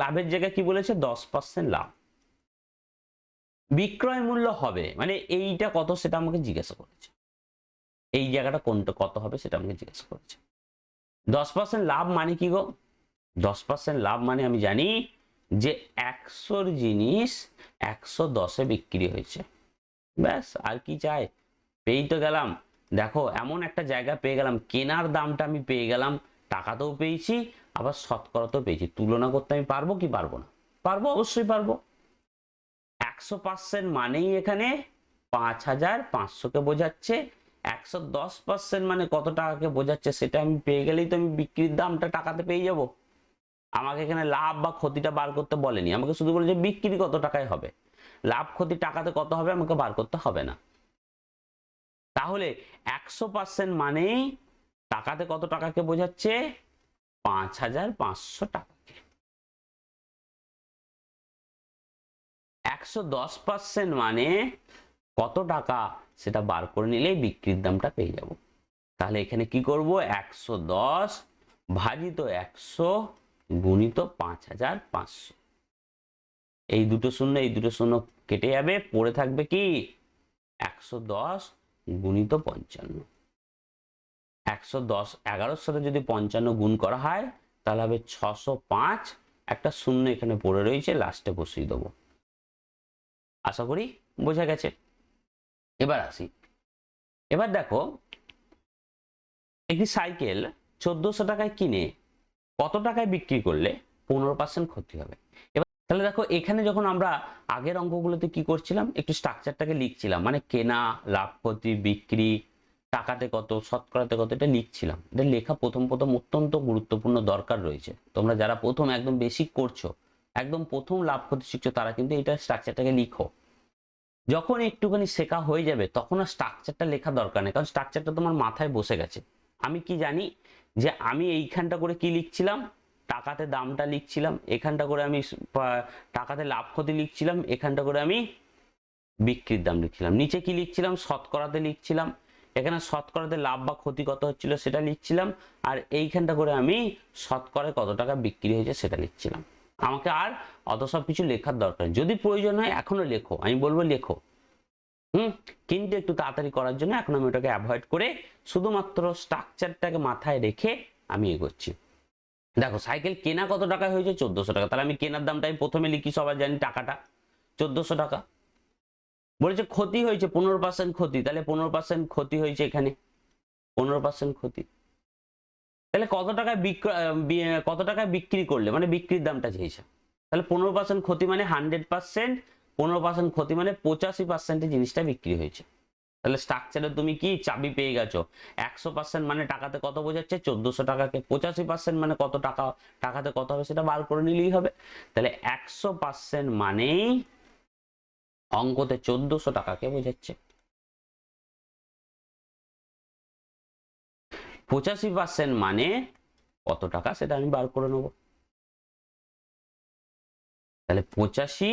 লাভের জায়গায় কি বলেছে, 10% লাভ। বিক্রয় মূল্য হবে মানে এইটা কত সেটা আমাকে জিজ্ঞাসা করেছে, এই জায়গাটা কোনটা কত হবে সেটা আমাকে জিজ্ঞাসা করেছে। 10% লাভ মানে কি গো, 10% লাভ মানে আমি জানি যে 100 জিনিস 110-এ বিক্রি হয়েছে, ব্যাস। আর কি চাই, পেয়েই তো গেলাম। দেখো এমন একটা জায়গা পেয়ে গেলাম, কেনার দামটা আমি পেয়ে গেলাম, টাকাতেও পেয়েছি, আবার শতকরাতেও পেয়েছি। তুলনা করতে আমি পারবো কি পারবো না, পারবো, অবশ্যই পারবো। 100% মানেই এখানে 5,500-কে বোঝাচ্ছে, 110% মানে কত টাকাকে বোঝাচ্ছে সেটা আমি পেয়ে গেলেই তো আমি বিক্রির দামটা টাকাতে পেয়ে যাব। আমাকে এখানে লাভ বা ক্ষতিটা বার করতে বলেনি, আমাকে শুধু বলে যে বিক্রি কত টাকায় হবে, লাভ ক্ষতি টাকাতে কত হবে আমাকে বার করতে হবে না। তাহলে 100% মানেই টাকাতে কত টাকাকে বোঝাচ্ছে, 5,500 টাকাকে। 110% মানে কত টাকা সেটা বার করে নিলেই বিক্রির দামটা পেয়ে যাব। তাহলে এখানে কি করব, 110 ভাজিত 100 গুণিত 5,500, এই দুটো শূন্য কেটে যাবে, পড়ে থাকবে কি 110 গুণিত 55। 110 11-র সাথে যদি 55 গুণ করা হয় তাহলে হবে 605, একটা শূন্য এখানে পড়ে রয়েছে, লাস্টে বসিয়ে দেবো। আশা করি বোঝা গেছে। এবার আসি, এবার দেখো একটি সাইকেল 1400 টাকায় কিনে কত টাকায় বিক্রি করলে 15% ক্ষতি হবে। এবার তাহলে দেখো এখানে যখন আমরা আগের অঙ্কগুলোতে কি করছিলাম, একটু স্ট্রাকচারটাকে লিখছিলাম, মানে কেনা, লাভ ক্ষতি, বিক্রি, টাকাতে কত, শতকরাতে কত, এটা লিখছিলাম। এটা লেখা প্রথম অত্যন্ত গুরুত্বপূর্ণ দরকার রয়েছে। তোমরা যারা প্রথম একদম বেসিক করছো, একদম প্রথম লাভ ক্ষতি শিখছো, তারা কিন্তু এটা স্ট্রাকচারটাকে লিখো। যখন একটুখানি শেখা হয়ে যাবে তখন আর স্ট্রাকচারটা লেখা দরকার নেই, কারণ স্ট্রাকচারটা তোমার মাথায় বসে গেছে। আমি কি জানি যে আমি এইখানটা করে কি লিখছিলাম, টাকাতে দামটা লিখছিলাম, এখানটা করে আমি টাকাতে লাভ ক্ষতি লিখছিলাম, এখানটা করে আমি বিক্রির দাম লিখছিলাম, নিচে কি লিখছিলাম, শতকরাতে লিখছিলাম, এখানে শতকরাতে লাভ বা ক্ষতি কত হচ্ছিল সেটা লিখছিলাম, আর এইখানটা করে আমি শতকরায় কত টাকা বিক্রি হয়েছে সেটা লিখছিলাম। আমাকে আর অত সব কিছু লেখার দরকার, যদি প্রয়োজন হয় এখনো লেখো, আমি বলবো লেখো, কিন্তু একটু তাড়াতাড়ি করার জন্য এখন আমি ওটাকে অ্যাভয়েড করে শুধুমাত্র স্ট্রাকচারটাকে মাথায় রেখে আমি এগোচ্ছি। দেখো সাইকেল কেনা কত টাকা হয়েছে, 1400 টাকা, তাহলে আমি কেনার দামটা আমি প্রথমে লিখি, সবাই জানি টাকাটা 1400 টাকা। বলেছে ক্ষতি হয়েছে 15% ক্ষতি, তাহলে 15% ক্ষতি হয়েছে, এখানে 15% ক্ষতি, তাহলে কত টাকায় বিক্রি করলে, মানে বিক্রির দামটা চেয়েছে, তাহলে 15% ক্ষতি মানে 100%, 15% ক্ষতি মানে 85% জিনিসটা বিক্রি হয়েছে। তাহলে স্ট্রাকচারে তুমি কি চাবি পেয়ে গেছো, 100% মানে টাকাতে কত বোঝাচ্ছে, 1400 টাকাকে, 85% মানে কত টাকা, টাকাতে কত হবে সেটা বার করে নিলেই হবে। তাহলে 100% মানেই অঙ্কতে 1400 টাকাকে বোঝাচ্ছে, 85% মানে কত টাকা সেটা আমি বার করে নেব। তাহলে 85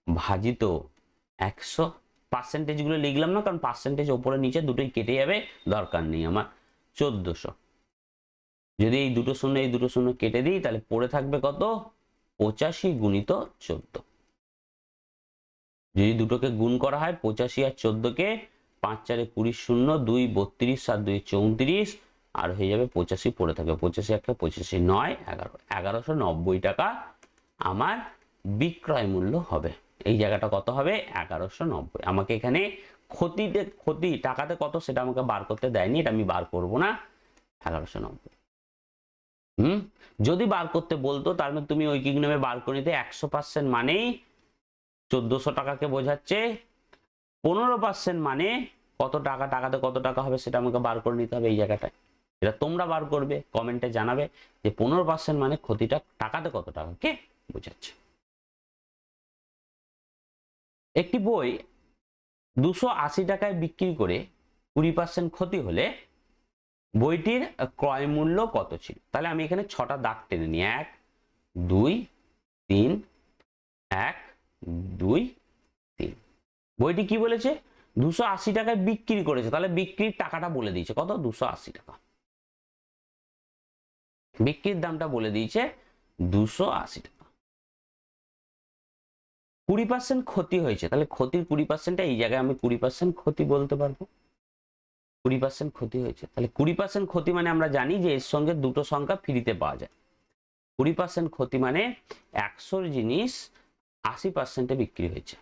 ভাজিত 100, পার্সেন্টেজ গুলো লিখলাম না, কারণ পার্সেন্টেজ ওপরে নিচে দুটোই কেটে যাবে, দরকার নেই আমার। 1400, যদি এই দুটো শূন্য কেটে দিই তাহলে পড়ে থাকবে কত, 85 গুণিত 14। যদি দুটোকে গুণ করা হয় 85 আর 14 কে, 5 4 20, 0 2 32 7 2 34, আর হয়ে যাবে 85 পড়ে থাকবে, 85 একটা 85 9 11, 1190 টাকা আমার বিক্রয় মূল্য হবে। এই জায়গাটা কত হবে? 1190। আমাকে এখানে ক্ষতি টাকাতে কত সেটা আমাকে বার করতে দেয়নি, এটা আমি বার করব না। 1190। যদি বার করতে বলতো তার মানে তুমি ঐকিক নিয়মে বার করে নিতে। 100% মানেই 1400 টাকাকে বোঝাচ্ছে, 15% মানে কত টাকা, টাকাতে কত টাকা হবে সেটা আমাকে বার করে নিতে হবে এই জায়গাটায়। এটা তোমরা বার করবে, কমেন্টে জানাবে যে 15% মানে ক্ষতিটা টাকাতে কত টাকাকে বোঝাচ্ছে। একটি বই 280 টাকায় বিক্রি করে 20% ক্ষতি হলে বইটির ক্রয় মূল্য কত ছিল? তাহলে আমি এখানে 6টা দাগ টেনে নিই। 1 2 3 1 2 3। বইটি কি বলেছে? 280 টাকায় বিক্রি করেছে, তাহলে বিক্রির টাকাটা বলে দিয়েছে কত? 280 টাকা। বিক্রির দামটা বলে দিয়েছে 280 টাকা। 20% ক্ষতি হয়েছে, তাহলে ক্ষতির 20% এই জায়গায় আমি 20% ক্ষতি বলতে পারবো। 20% ক্ষতি হয়েছে, তাহলে 20% ক্ষতি মানে আমরা জানি যে এর সঙ্গে দুটো সংখ্যা ফ্রিতে পাওয়া যায়। 20% ক্ষতি মানে 100 জিনিস 80%-এ বিক্রি হয়েছে।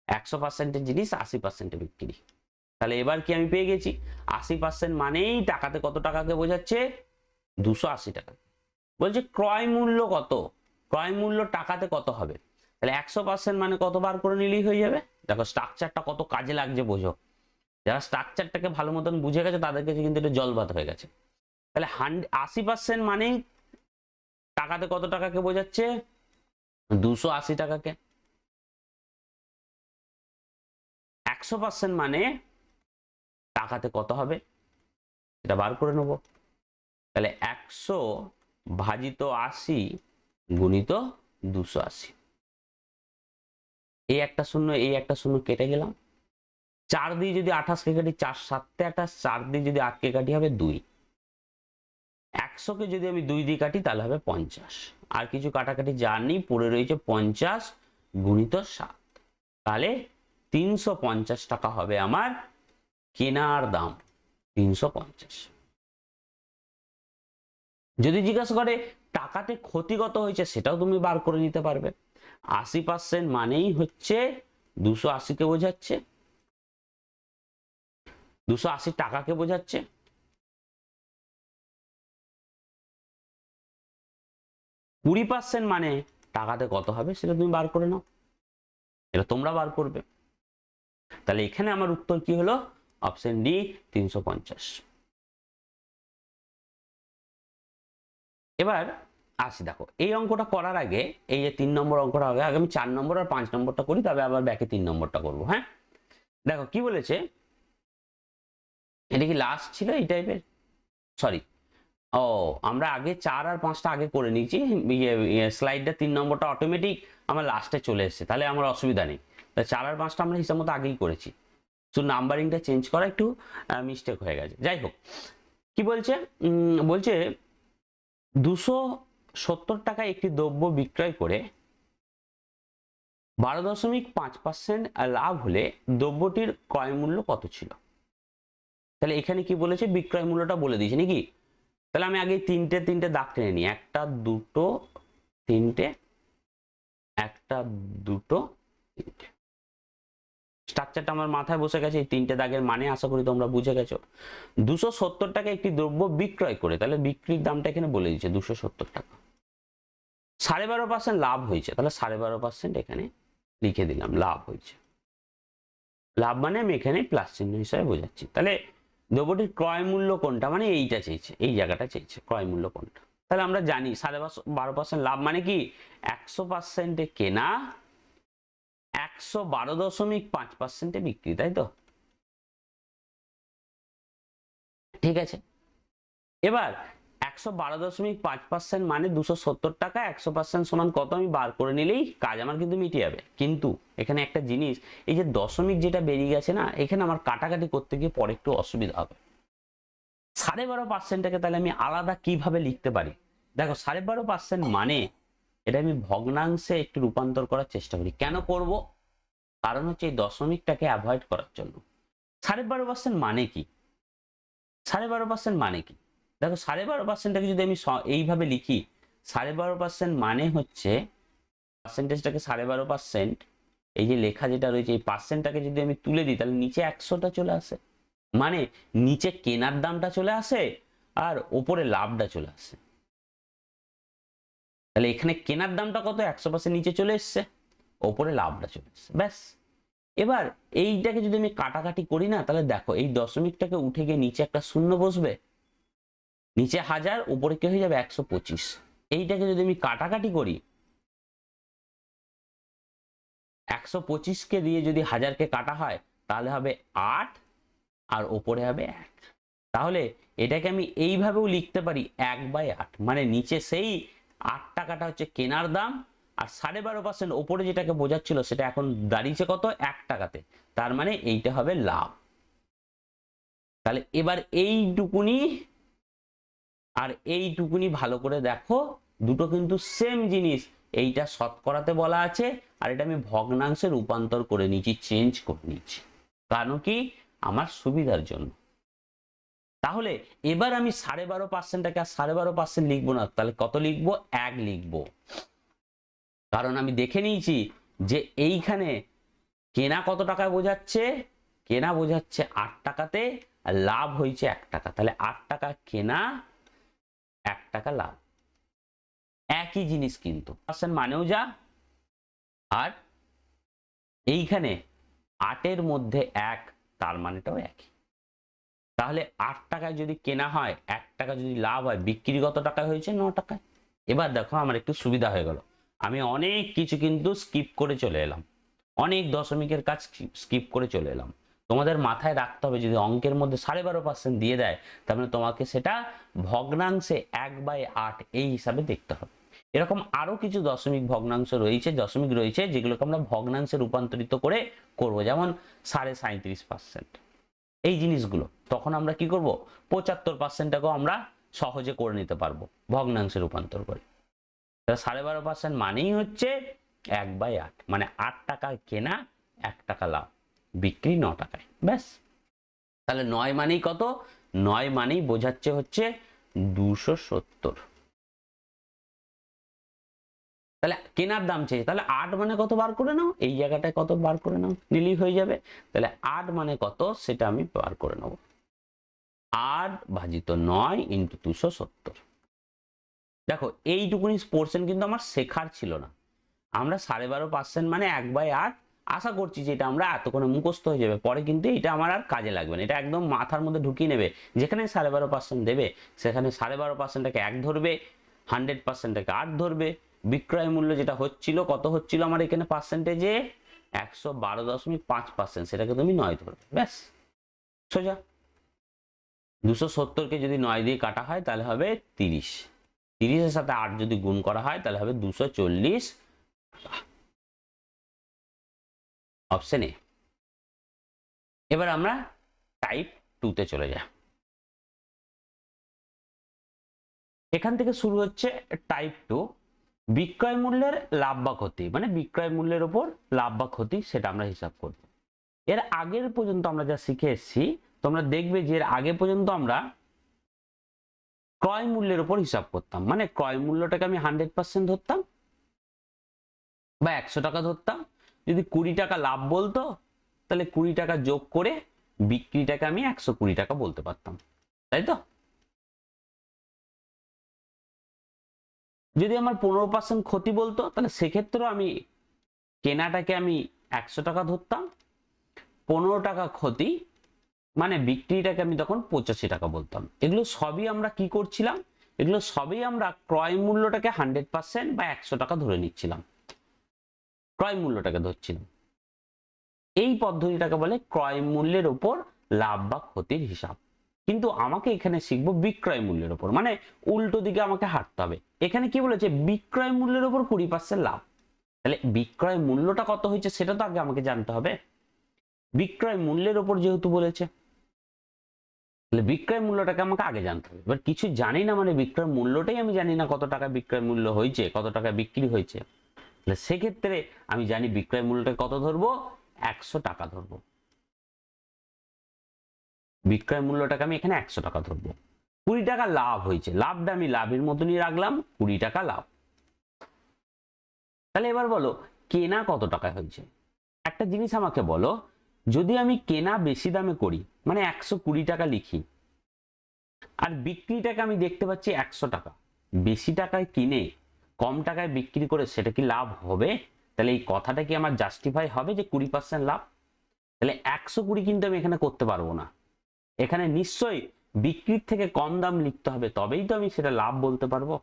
100%-এর জিনিস 80%-এ বিক্রি। তাহলে এবার কি আমি পেয়ে গেছি? 80% মানেই টাকাতে কত টাকাকে বোঝাচ্ছে? 280 টাকা। বলছে ক্রয় মূল্য কত? ক্রয় মূল্য টাকাতে কত হবে? তাহলে 100% মানে কত বার করে নিলেই হয়ে যাবে। দেখো স্ট্রাকচারটা কত কাজে লাগছে বোঝো। যারা স্ট্রাকচারটাকে ভালো মতন বুঝে গেছে তাদের কাছে কিন্তু এটা জলভাত হয়ে গেছে। তাহলে 80% মানেই টাকাতে কত টাকাকে বোঝাচ্ছে? 280 টাকাকে। 100% মানে টাকাতে কত হবে এটা বার করে নেব। তাহলে 100 ভাজিত 80 গুণিত 280। এই একটা শূন্য এই একটা শূন্য কেটে গেলাম। 4 দিয়ে যদি 28 কে কাটি, 4 7 28, 4 দিয়ে যদি 8 কে কাটি হবে 2। 100 কে যদি আমি 2 দিয়ে কাটি তাহলে হবে 50। আর কিছু কাটাকাটি যা নেই, পড়ে রয়েছে 50 গুণিত 7। তাহলে 350 টাকা হবে আমার কেনার দাম। 350। যদি জিজ্ঞাসা করে টাকাতে ক্ষতি কত হয়েছে সেটাও তুমি বার করে নিতে পারবে। 80% মানেই হচ্ছে 280 কে বোঝাচ্ছে, 280 টাকাকে বোঝাচ্ছে। কুড়ি % মানে টাকাতে কত হবে সেটা তুমি বার করে নাও, এটা তোমরা বার করবে। তাহলে এখানে আমার উত্তর কি হলো? Option D 350। এবার আসি, দেখো এই অঙ্কটা করার আগে, এই যে 3 নম্বর অঙ্কটা আগে আমি 4 নম্বর আর 5 নম্বরটা করি, তবে আবার ব্যাকে 3 নম্বরটা করবো। হ্যাঁ দেখো কি বলেছে, এটা কি লাস্ট ছিল এই টাইপের? সরি, ও আমরা আগে 4 আর 5টা আগে করে নিয়েছি, স্লাইডটা 3 নম্বরটা অটোমেটিক আমার লাস্টে চলে এসেছে, তাহলে আমার অসুবিধা নেই। 4 আর 5টা আমরা হিসাব মতো আগেই করেছি, তো নাম্বারিংটা চেঞ্জ করা একটু মিস্টেক হয়ে গেছে। যাই হোক, কি বলছে? বলছে 270 টাকায় একটি দ্রব্য বিক্রয় করে 12.5% লাভ হলে দ্রব্যটির ক্রয় মূল্য কত ছিল? তাহলে এখানে কি বলেছে? বিক্রয় মূল্যটা বলে দিয়েছে নাকি? তাহলে আমি আগে তিনটে দাগ টেনে নিই। একটা দুটো তিনটে, একটা দুটো তিনটে। স্ট্রাকচারটা আমার মাথায় বসে গেছে। এই তিনটে দাগের মানে আশা করি তোমরা বুঝে গেছো। 270 টাকা একটি দ্রব্য বিক্রয় করে, তাহলে বিক্রির দামটা এখানে বলে দিচ্ছে 270 টাকা। 12.5% লাভ হয়েছে, তাহলে 12.5% এখানে লিখে দিলাম লাভ হয়েছে। লাভ মানে আমি এখানে প্লাস চিহ্ন হিসাবে বোঝাচ্ছি। তাহলে দ্রব্যটির ক্রয় মূল্য কোনটা, মানে এইটা চেয়েছে, এই জায়গাটা চেয়েছে ক্রয় মূল্য কোনটা। তাহলে আমরা জানি 12.5% লাভ মানে কি 100%-এ কেনা, 112.5%-এ বিক্রি, তাই তো? ঠিক আছে, এবার 112.5% মানে 270 টাকা, 100% সমান কত আমি বার করে নিলেই কাজ আমার কিন্তু মিটে যাবে। কিন্তু এখানে একটা জিনিস, এই যে দশমিক যেটা বেরিয়ে গেছে না, এখানে আমার কাটাকাটি করতে গিয়ে পরে একটু অসুবিধা হবে। 12.5%টাকে তাহলে আমি আলাদা কিভাবে লিখতে পারি? দেখো 12.5% মানে এটা আমি ভগ্নাংশে একটু রূপান্তর করার চেষ্টা করি। কেন করব? কারণ হচ্ছে এই দশমিকটাকে অ্যাভয়েড করার জন্য। 12.5% মানে কি? 12.5% মানে কি? দেখো 12.5%টাকে যদি আমি এইভাবে লিখি, 12.5% মানে হচ্ছে পার্সেন্টেজটাকে 12.5%, এই যে লেখা যেটা রয়েছে এই পার্সেন্টটাকে যদি আমি তুলে দিই তাহলে নিচে 100টা চলে আসে, মানে নিচে কেনার দামটা চলে আসে আর ওপরে লাভটা চলে আসে। তাহলে এখানে কেনার দামটা কত, 100% নিচে চলে এসছে, ওপরে লাভটা চলে এসছে, ব্যাস। এবার এইটাকে যদি আমি কাটাকাটি করি না, তাহলে দেখো এই দশমিকটাকে উঠে গিয়ে নিচে একটা শূন্য বসবে, নিচে 1000, উপরে কি হয়ে যাবে 125। এইটাকে যদি আমি কাটাকাটি করি, 125কে দিয়ে যদি 1000কে কাটা হয় তাহলে হবে 8 আর ওপরে হবে 1। তাহলে এটাকে আমি এইভাবেও লিখতে পারি 1/8, মানে নিচে সেই 8 টাকাটা হচ্ছে কেনার দাম, আর 12.5% ওপরে যেটাকে বোঝাচ্ছিল সেটা এখন দাঁড়িয়েছে কত, 1 টাকাতে, তার মানে এইটা হবে লাভ। তাহলে এবার এইটুকুনি আর এইটুকুনি ভালো করে দেখো, দুটো কিন্তু সেম জিনিস। এইটা শতকরাতে বলা আছে আর এটা আমি ভগ্নাংশে রূপান্তর করে নিচ্ছি, চেঞ্জ করে নিচ্ছি, কারণ কি, আমার সুবিধার জন্য। তাহলে এবার আমি 12.5%টাকে আর 12.5% লিখবো না, তাহলে কত লিখবো, 1 লিখবো। কারণ আমি দেখে নিয়েছি যে এইখানে কেনা কত টাকায় বোঝাচ্ছে, কেনা বোঝাচ্ছে 8 টাকাতে, আর লাভ হয়েছে 1 টাকা, তাহলে 8 টাকা কেনা, 1 টাকা লাভ, একই জিনিস কিন্তু, পার্সেন্ট মানেও যা, আর এইখানে 8-এর মধ্যে 1, তার মানেটাও একই। তাহলে 8 টাকায় যদি কেনা হয়, 1 টাকা যদি লাভ হয়, বিক্রি কত টাকায় হয়েছে, 9 টাকায়। এবার দেখো আমার একটু সুবিধা হয়ে গেল, আমি অনেক কিছু কিন্তু স্কিপ করে চলে এলাম, অনেক দশমিকের কাজ স্কিপ করে চলে এলাম। তোমাদের মাথায় রাখতে হবে, যদি অঙ্কের মধ্যে 12.5% দিয়ে দেয়, তার মানে তোমাকে সেটা ভগ্নাংশে 1/8 এই হিসাবে দেখতে হবে। এরকম আরো কিছু দশমিক রয়েছে, যেগুলোকে আমরা ভগ্নাংশে রূপান্তরিত করে করব, যেমন 37.5%, এই জিনিসগুলো তখন আমরা কি করব, 75%টাকেও আমরা সহজে করে নিতে পারবো ভগ্নাংশে রূপান্তর করে। 12.5% মানেই হচ্ছে 1/8, মানে 8 টাকায় কেনা, 1 টাকা লাভ, বিক্রি 9 টাকায়, ব্যাস। তাহলে 9 মানেই কত, 9 মানেই বোঝাচ্ছে হচ্ছে 270। তাহলে কেনার দাম চেয়েছে, তাহলে 8 মানে কত বার করে নাও, এই জায়গাটায় কত বার করে নাও, নিলেই হয়ে যাবে। তাহলে 8 মানে কত সেটা আমি বার করে নেব, 8/9 × 270। দেখো এইটুকুনি পোর্শন কিন্তু আমার শেখার ছিল না, আমরা 12.5% মানে 1/8, আশা করছি যে এটা আমরা এতক্ষণে মুখস্থ হয়ে যাবে, পরে কিন্তু এটা আমার আর কাজে লাগবে না, এটা একদম মাথার মধ্যে ঢুকিয়ে নেবে। যেখানে 12.5% দেবে সেখানে 12.5%টাকে 1 ধরবে, 100%টাকে 8 ধরবে, বিক্রয় মূল্য যেটা হচ্ছিল, কত হচ্ছিল আমার এখানে পার্সেন্টেজে 112.5%, সেটাকে তুমি 9 ধরবে, ব্যাস, সোজা। 270কে যদি 9 দিয়ে কাটা হয় তাহলে হবে 30, 30-এর সাথে 8 যদি গুণ করা হয় তাহলে হবে 240, অপশন এ। এবার আমরা টাইপ 2-তে চলে যাই। এখান থেকে শুরু হচ্ছে টাইপ 2, বিক্রয় মূল্যের লাভ বা ক্ষতি, মানে বিক্রয় মূল্যের উপর লাভ বা ক্ষতি সেটা আমরা হিসাব করব। এর আগের পর্যন্ত আমরা যা শিখে এসেছি, তোমরা দেখবে যে এর আগে পর্যন্ত আমরা ক্রয় মূল্যের উপর হিসাব করতাম, মানে ক্রয় মূল্যটাকে আমি 100% ধরতাম বা 100 টাকা ধরতাম, যদি 20 টাকা লাভ বলতো তাহলে 20 টাকা যোগ করে বিক্রিটাকে আমি 120 টাকা বলতে পারতাম, তাই তো। যদি আমার 15% ক্ষতি বলতো তাহলে সেক্ষেত্রেও আমি কেনাটাকে আমি 100 টাকা ধরতাম, 15 টাকা ক্ষতি, মানে বিক্রিটাকে আমি তখন 85 টাকা বলতাম। এগুলো সবই আমরা কি করছিলাম, এগুলো সবই আমরা ক্রয় মূল্যটাকে 100% বা 100 টাকা ধরে নিচ্ছিলাম, ক্রয় মূল্যটাকে ধরছিলাম। এই পদ্ধতিটাকে বলে ক্রয় মূল্যের উপর লাভ বা ক্ষতির হিসাব। কিন্তু আমাকে এখানে শিখবো বিক্রয় মূল্যের উপর, মানে উল্টো দিকে আমাকে হাঁটতে হবে। এখানে কি বলেছে, বিক্রয় মূল্যের উপর 20% লাভ, তাহলে বিক্রয় মূল্যটা কত হয়েছে সেটা তো আগে আমাকে জানতে হবে। বিক্রয় মূল্যের উপর যেহেতু বলেছে, তাহলে বিক্রয় মূল্যটাকে আমাকে আগে জানতে হবে। এবার কিছু জানি না মানে বিক্রয় মূল্যটাই আমি জানি না, কত টাকা বিক্রয় মূল্য হয়েছে, কত টাকা বিক্রি হয়েছে, তাহলে সেক্ষেত্রে আমি জানি বিক্রয় মূল্যটা কত ধরবো, 100 টাকা ধরবো। বিক্রয় মূল্যটাকে আমি এখানে 100 টাকা ধরবো। 20 টাকা লাভ হয়েছে, লাভটা আমি লাভের মতনই রাখলাম, 20 টাকা লাভ। তাহলে এবার বলো কেনা কত টাকায় হয়েছে। একটা জিনিস আমাকে বলো, যদি আমি কেনা বেশি দামে করি মানে 120 টাকা লিখি, আর বিক্রিটাকে আমি দেখতে পাচ্ছি 100 টাকা, বেশি টাকায় কিনে কম টাকায় বিক্রি করে সেটা কি লাভ হবে? তাহলে এই কথাটা কি আমার জাস্টিফাই হবে যে 20% লাভ? তাহলে 120 কিন্তু আমি এখানে করতে পারবো না, এখানে নিশ্চয়ই বিক্রির থেকে কম দাম লিখতে হবে, তবেই তো আমি সেটা লাভ বলতে পারবো।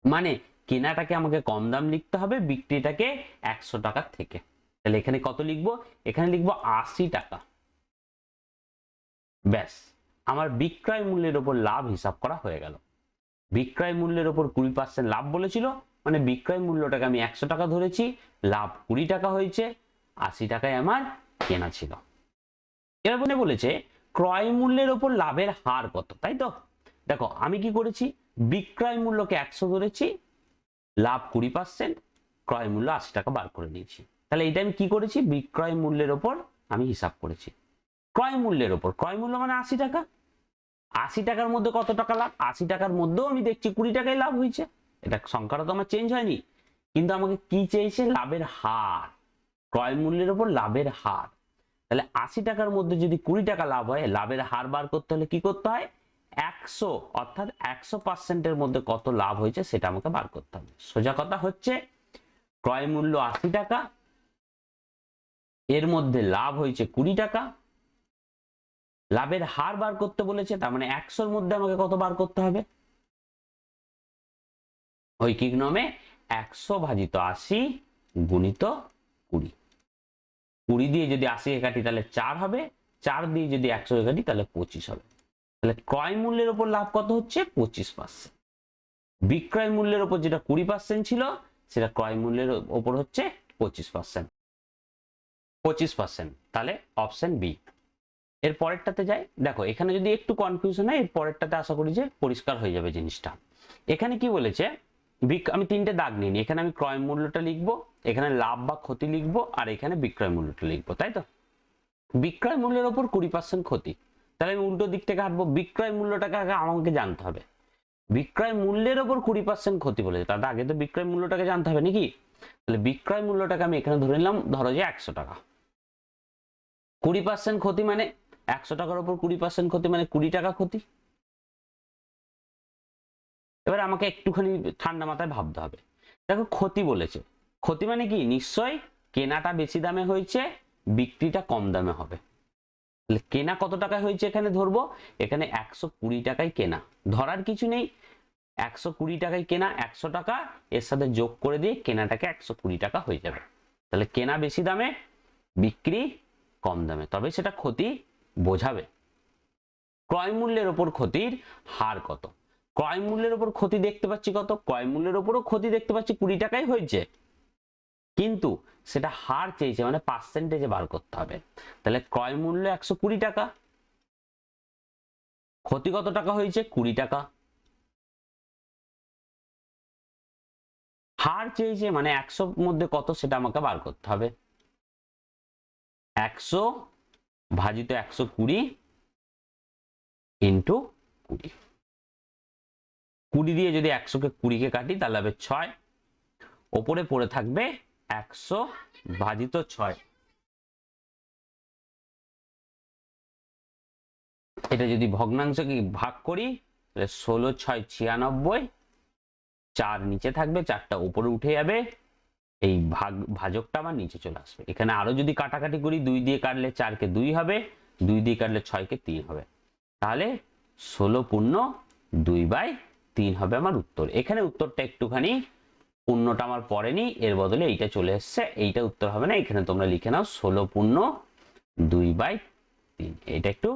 মানে কেনাটাকে আমাকে কম দাম লিখতে হবে, বিক্রিটাকে 100 টাকার থেকে। তাহলে এখানে কত লিখবো? এখানে লিখবো 80 টাকা। ব্যাস, আমার বিক্রয় মূল্যের উপর লাভ হিসাব করা হয়ে গেল। বিক্রয় মূল্যের উপর 20% লাভ বলেছিল, মানে বিক্রয় মূল্যটাকে আমি 100 টাকা ধরেছি, লাভ 20 টাকা হয়েছে, 80 টাকায় আমার কেনা ছিল। এবার বলেছে ক্রয় মূল্যের উপর লাভের হার কত, তাই তো? দেখো আমি কি করেছি, বিক্রয় মূল্যকে 100 ধরেছি, লাভ 20%, ক্রয় মূল্য 80 টাকা বার করে নিয়েছি। তাহলে এটা আমি কি করেছি, বিক্রয় মূল্যের উপর আমি হিসাব করেছি। ক্রয় মূল্যের উপর, ক্রয় মূল্য মানে 80 টাকা, 80 টাকার মধ্যে কত টাকা লাভ, 80 টাকার মধ্যেও আমি দেখছি 20 টাকায় লাভ হয়েছে। এটা সংখ্যাটা তো আমার চেঞ্জ হয়নি, কিন্তু আমাকে কি চেয়েছে, লাভের হার, ক্রয় মূল্যের উপর লাভের হার। তাহলে 80 টাকার মধ্যে যদি 20 টাকা লাভ হয়, লাভের হার বার করতে হলে কি করতে হয়, 100 অর্থাৎ 100%-এর মধ্যে কত লাভ হয়েছে সেটা আমাকে বার করতে হবে। সোজা কথা হচ্ছে ক্রয় মূল্য 80 টাকা, এর মধ্যে লাভ হয়েছে 20 টাকা, লাভের হার বার করতে বলেছে, তার মানে 100-র মধ্যে আমাকে কত বার করতে হবে, ঐকিক নিয়মে 100 ভাজিত 80 গুণিত 20। 20 দিয়ে যদি 80 কে কাটি তাহলে 4 হবে, 4 দিয়ে যদি 100 কে কাটি তাহলে 25 হবে। তাহলে ক্রয় মূল্যের উপর লাভ কত হচ্ছে, 25%। বিক্রয় মূল্যের উপর যেটা 20% ছিল, সেটা ক্রয় মূল্যের উপর হচ্ছে 25%। 25%, তাহলে অপশন বি। এর পরেরটাতে যাই, দেখো এখানে যদি একটু কনফিউশন হয়, এর পরেরটাতে আশা করি যে পরিষ্কার হয়ে যাবে জিনিসটা। এখানে কি বলেছে, আমি তিনটে দাগ নিই, এখানে আমি ক্রয় মূল্যটা লিখবো, এখানে লাভ বা ক্ষতি লিখবো, আর এখানে বিক্রয় মূল্যটা লিখবো, তাই তো? বিক্রয় মূল্যের উপর 20% ক্ষতি, তাহলে আমি উল্টো দিক থেকে হাঁটবো, বিক্রয় মূল্যটাকে আগে আমাকে জানতে হবে। বিক্রয় মূল্যের উপর 20% ক্ষতি বলেছে, তার আগে তো বিক্রয় মূল্যটাকে জানতে হবে নাকি? তাহলে বিক্রয় মূল্যটাকে আমি এখানে ধরে নিলাম, ধরো যে 100 টাকা। 20% ক্ষতি মানে 100 টাকার উপর 20% ক্ষতি মানে 20 টাকা ক্ষতি। এবার আমাকে একটুখানি ঠান্ডা মাথায় ভাবতে হবে। দেখো ক্ষতি বলেছে, ক্ষতি মানে কি, নিশ্চয় কেনাটা বেশি দামে হয়েছে, বিক্রিটা কম দামে হবে। তাহলে কেনা কত টাকায় হয়েছে এখানে ধরবো, এখানে 120 টাকায় কেনা, ধরার কিছু নেই, 120 টাকায় কেনা, 100 টাকা এর সাথে যোগ করে দিয়ে কেনাটাকে 120 টাকা হয়ে যাবে। তাহলে কেনা বেশি দামে, বিক্রি কম দামে, তবে সেটা ক্ষতি বোঝাবে। ক্রয় মূল্যের উপর ক্ষতির হার কত, ক্রয় মূল্যের উপর ক্ষতি দেখতে পাচ্ছি কত, ক্রয় মূল্যের উপরও ক্ষতি দেখতে পাচ্ছি 20 টাকায় হয়েছে, কিন্তু সেটা হার চেয়েছে মানে পার্সেন্টেজে বার করতে হবে। তাহলে ক্রয় মূল্য 120 টাকা, ক্ষতি কত টাকা হয়েছে, 20 টাকা, হার চেয়েছে মানে 100 মধ্যে কত সেটা আমাকে বার করতে হবে, 100 ভাজিত 120 ইন্টু 20। 20 দিয়ে যদি 100 কে 20 কে কাটি তাহলে হবে 6, ওপরে পড়ে থাকবে 100 ভাজিত 6। এটা যদি ভগ্নাংশকে ভাগ করি তাহলে 16 6 96, 4 নিচে থাকবে, 4টা উপরে উঠে যাবে, এই ভাজকটা আবার নিচে চলে আসবে। এখানে আরো যদি কাটাকাটি করি, 2 দিয়ে কাটলে 4 কে 2 হবে, 2 দিয়ে কাটলে 6 কে 3 হবে, তাহলে 16 পূর্ণ 2/3 হবে আমার উত্তর। এখানে উত্তরটা একটুখানি পূর্ণটা আমার পড়েনি, এর বদলে এইটা চলে এসছে, এইটা উত্তর হবে না, এখানে তোমরা লিখে নাও 16 পূর্ণ 2/3। এটা একটু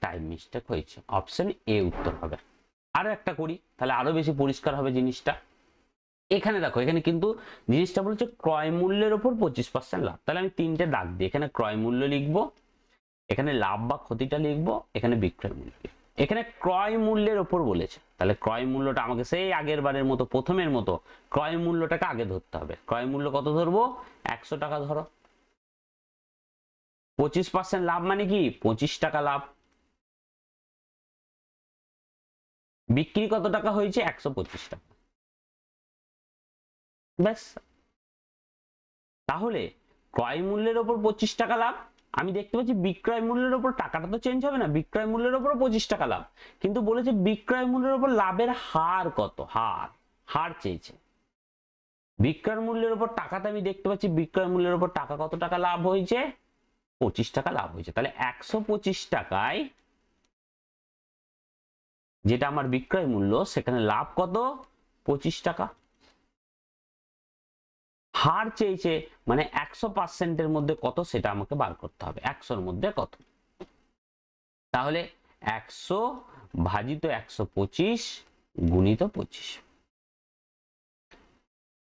টাইম মিস্টেক হয়েছে, অপশন এ উত্তর হবে। আরো একটা করি তাহলে আরো বেশি পরিষ্কার হবে জিনিসটা। এখানে দেখো, এখানে কিন্তু জিনিসটা বলছে ক্রয় মূল্যের উপর 25% লাভ, তাহলে আমি তিনটে দাগ দিই, এখানে ক্রয় মূল্য লিখবো, এখানে লাভ বা ক্ষতিটা লিখবো, এখানে বিক্রয় মূল্য। এখানে ক্রয় মূল্যের উপর বলেছে, তাহলে ক্রয় মূল্যটা আমাকে সেই আগের বারের মতো প্রথমের মতো ক্রয় মূল্যটাকে আগে ধরতে হবে। ক্রয় মূল্য কত ধরবো, 100 টাকা ধরো। 25% লাভ মানে কি, 25 টাকা লাভ, বিক্রি কত টাকা হয়েছে? 125 টাকা। ব্যাস। তাহলে ক্রয় মূল্যের ওপর 25 টাকা লাভ। আমি দেখতে পাচ্ছি বিক্রয় মূল্যের ওপর টাকাটা তো চেঞ্জ হবে না, বিক্রয় মূল্যের ওপর 25 টাকা লাভ, কিন্তু বলেছে বিক্রয় মূল্যের ওপর লাভের হার কত, হার চেয়েছে। বিক্রয় মূল্যের উপর টাকাতে আমি দেখতে পাচ্ছি বিক্রয় মূল্যের উপর টাকা কত টাকা লাভ হয়েছে? 25 টাকা লাভ হয়েছে। তাহলে 125 টাকায় যেটা আমার বিক্রয় মূল্য, সেখানে লাভ কত? 25 টাকা। হার চেয়েছে, মানে 100% মধ্যে কত সেটা আমাকে বার করতে হবে, 100-র মধ্যে কত। তাহলে 100 ভাজিত 125 গুণিত 25।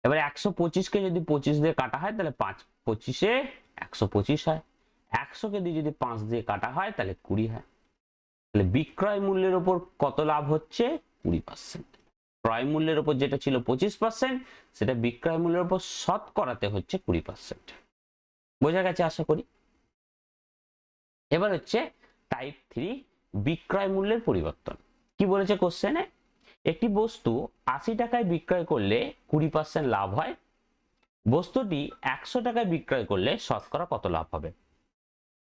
এবার 125কে যদি 25 দিয়ে কাটা হয় তাহলে 5×25 125 হয়। 100কে দিয়ে যদি 5 দিয়ে কাটা হয় তাহলে 20 হয়। তাহলে বিক্রয় মূল্যের উপর কত লাভ হচ্ছে? 20%। ক্রয় মূল্যের উপর যেটা ছিল 25%, সেটা বিক্রয় মূল্যের উপর শতকরাতে হচ্ছে 20%। বোঝা গেছে আশা করি। এবার হচ্ছে টাইপ 3, বিক্রয় মূল্যের পরিবর্তন। কি বলেছে কোশ্চেনে? একটি বস্তু 80 টাকায় বিক্রয় করলে 20% লাভ হয়, বস্তুটি 100 টাকায় বিক্রয় করলে শতকরা কত লাভ হবে?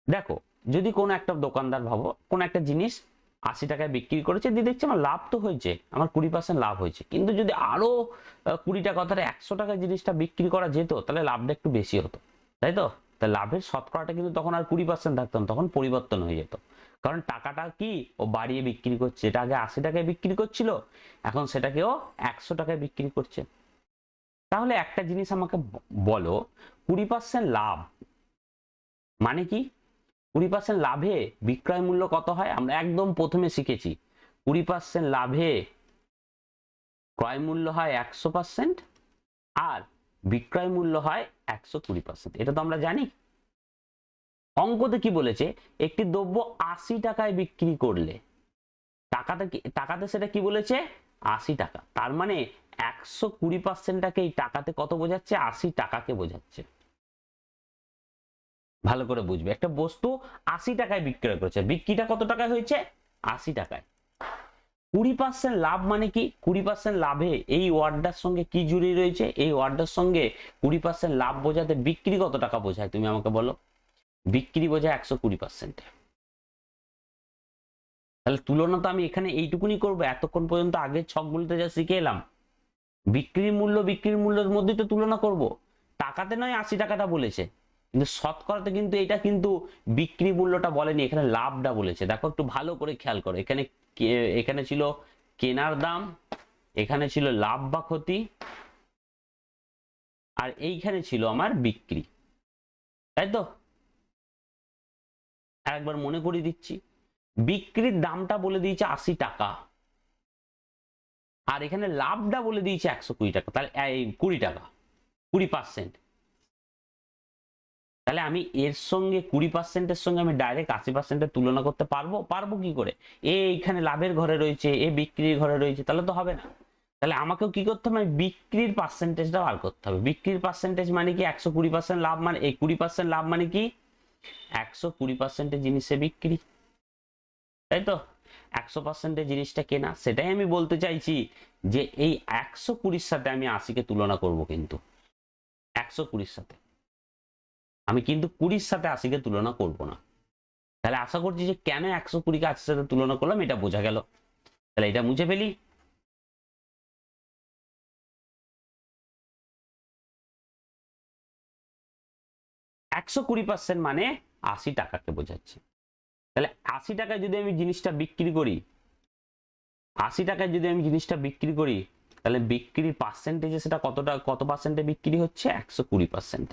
দেখো, যদি কোনো একটা দোকানদার, ভাবো কোন একটা জিনিস 80 টাকায় বিক্রি করেছে, দিয়ে দেখছে আমার লাভ তো হয়েছে, আমার 20% লাভ হয়েছে, কিন্তু যদি আরো 20 টাকা অর্থাৎ 100 টাকায় জিনিসটা বিক্রি করা যেত তাহলে লাভটা একটু বেশি হতো, তাই তো? তা লাভের শতকরাটা কিন্তু তখন আর 20% থাকতো না, তখন পরিবর্তন হয়ে যেত। কারণ টাকাটা কি ও বাড়িয়ে বিক্রি করছে, এটা আগে 80 টাকায় বিক্রি করছিল, এখন সেটাকেও 100 টাকায় বিক্রি করছে। তাহলে একটা জিনিস আমাকে বলো, 20% লাভ মানে কি? 20% লাভে বিক্রয় মূল্য কত হয়? আমরা একদম প্রথমে শিখেছি 20% লাভে ক্রয় মূল্য হয় 100% আর বিক্রয় মূল্য হয় 120%। এটা তো আমরা জানি। অঙ্কতে কি বলেছে? একটি দ্রব্য 80 টাকায় বিক্রি করলে, টাকাতে সেটা কি বলেছে? 80 টাকা। তার মানে 120%টাকে এই টাকাতে কত বোঝাচ্ছে? 80 টাকাকে বোঝাচ্ছে। ভালো করে বুঝবে, একটা বস্তু 80 টাকায় বিক্রয় করেছে, বিক্রিটা কত টাকায় হয়েছে? 80 টাকায়। 20% লাভ মানে কি? 20% লাভে এই ওয়ার্ডটার সঙ্গে কি জুড়ে রয়েছে? এই ওয়ার্ডটার সঙ্গে 20% লাভ বোঝাতে বিক্রি কত টাকা বোঝায়, তুমি আমাকে বলো। বিক্রি বোঝায় 120%। তাহলে তুলনা তো আমি এখানে এইটুকুনি করবো, এতক্ষণ পর্যন্ত আগের ছকগুলোতে যা শিখে এলাম, বিক্রির মূল্যের মধ্যে তো তুলনা করব। টাকাতে নয় 80 টাকাটা বলেছে, কিন্তু শতকরাতে কিন্তু এটা কিন্তু বিক্রি মূল্যটা বলেনি, এখানে লাভটা বলেছে। দেখো একটু ভালো করে খেয়াল করো, এখানে ছিল কেনার দাম, এখানে ছিল লাভ বা ক্ষতি, আর এইখানে ছিল আমার বিক্রি, তাই তো? আরেকবার মনে করিয়ে দিচ্ছি, বিক্রির দামটা বলে দিয়েছে 80 টাকা, আর এখানে লাভটা বলে দিয়েছে 120 টাকা, তাহলে 20 টাকা, 20%। তাহলে আমি এর সঙ্গে 20%-এর সঙ্গে আমি ডাইরেক্ট 80%-এর তুলনা করতে পারবো কি করে? এইখানে লাভের ঘরে রয়েছে, এ বিক্রির ঘরে রয়েছে, তাহলে তো হবে না। তাহলে আমাকেও কি করতে হবে? বিক্রির পার্সেন্টেজটা বার করতে হবে। বিক্রির পার্সেন্টেজ মানে কি? 120% লাভ, মানে এই 20% লাভ মানে কি? 120%-এর জিনিসে বিক্রি, তাই তো? 100%-এর জিনিসটা কেনা, সেটাই আমি বলতে চাইছি যে এই 120-র সাথে আমি 80-কে তুলনা করব, কিন্তু 120-র সাথে আমি কিন্তু 20-র সাথে 80-কে তুলনা করব না। তাহলে আশা করছি যে কেন 120-কে 80-র সাথে তুলনা করলাম এটা বোঝা গেল। তাহলে এটা মুছে ফেলি। 120% মানে 80 টাকাকে বোঝাচ্ছে। তাহলে 80 টাকায় যদি আমি জিনিসটা বিক্রি করি, 80 টাকায় যদি আমি জিনিসটা বিক্রি করি, তাহলে বিক্রির পার্সেন্টেজে সেটা কত পার্সেন্টে বিক্রি হচ্ছে? 120%।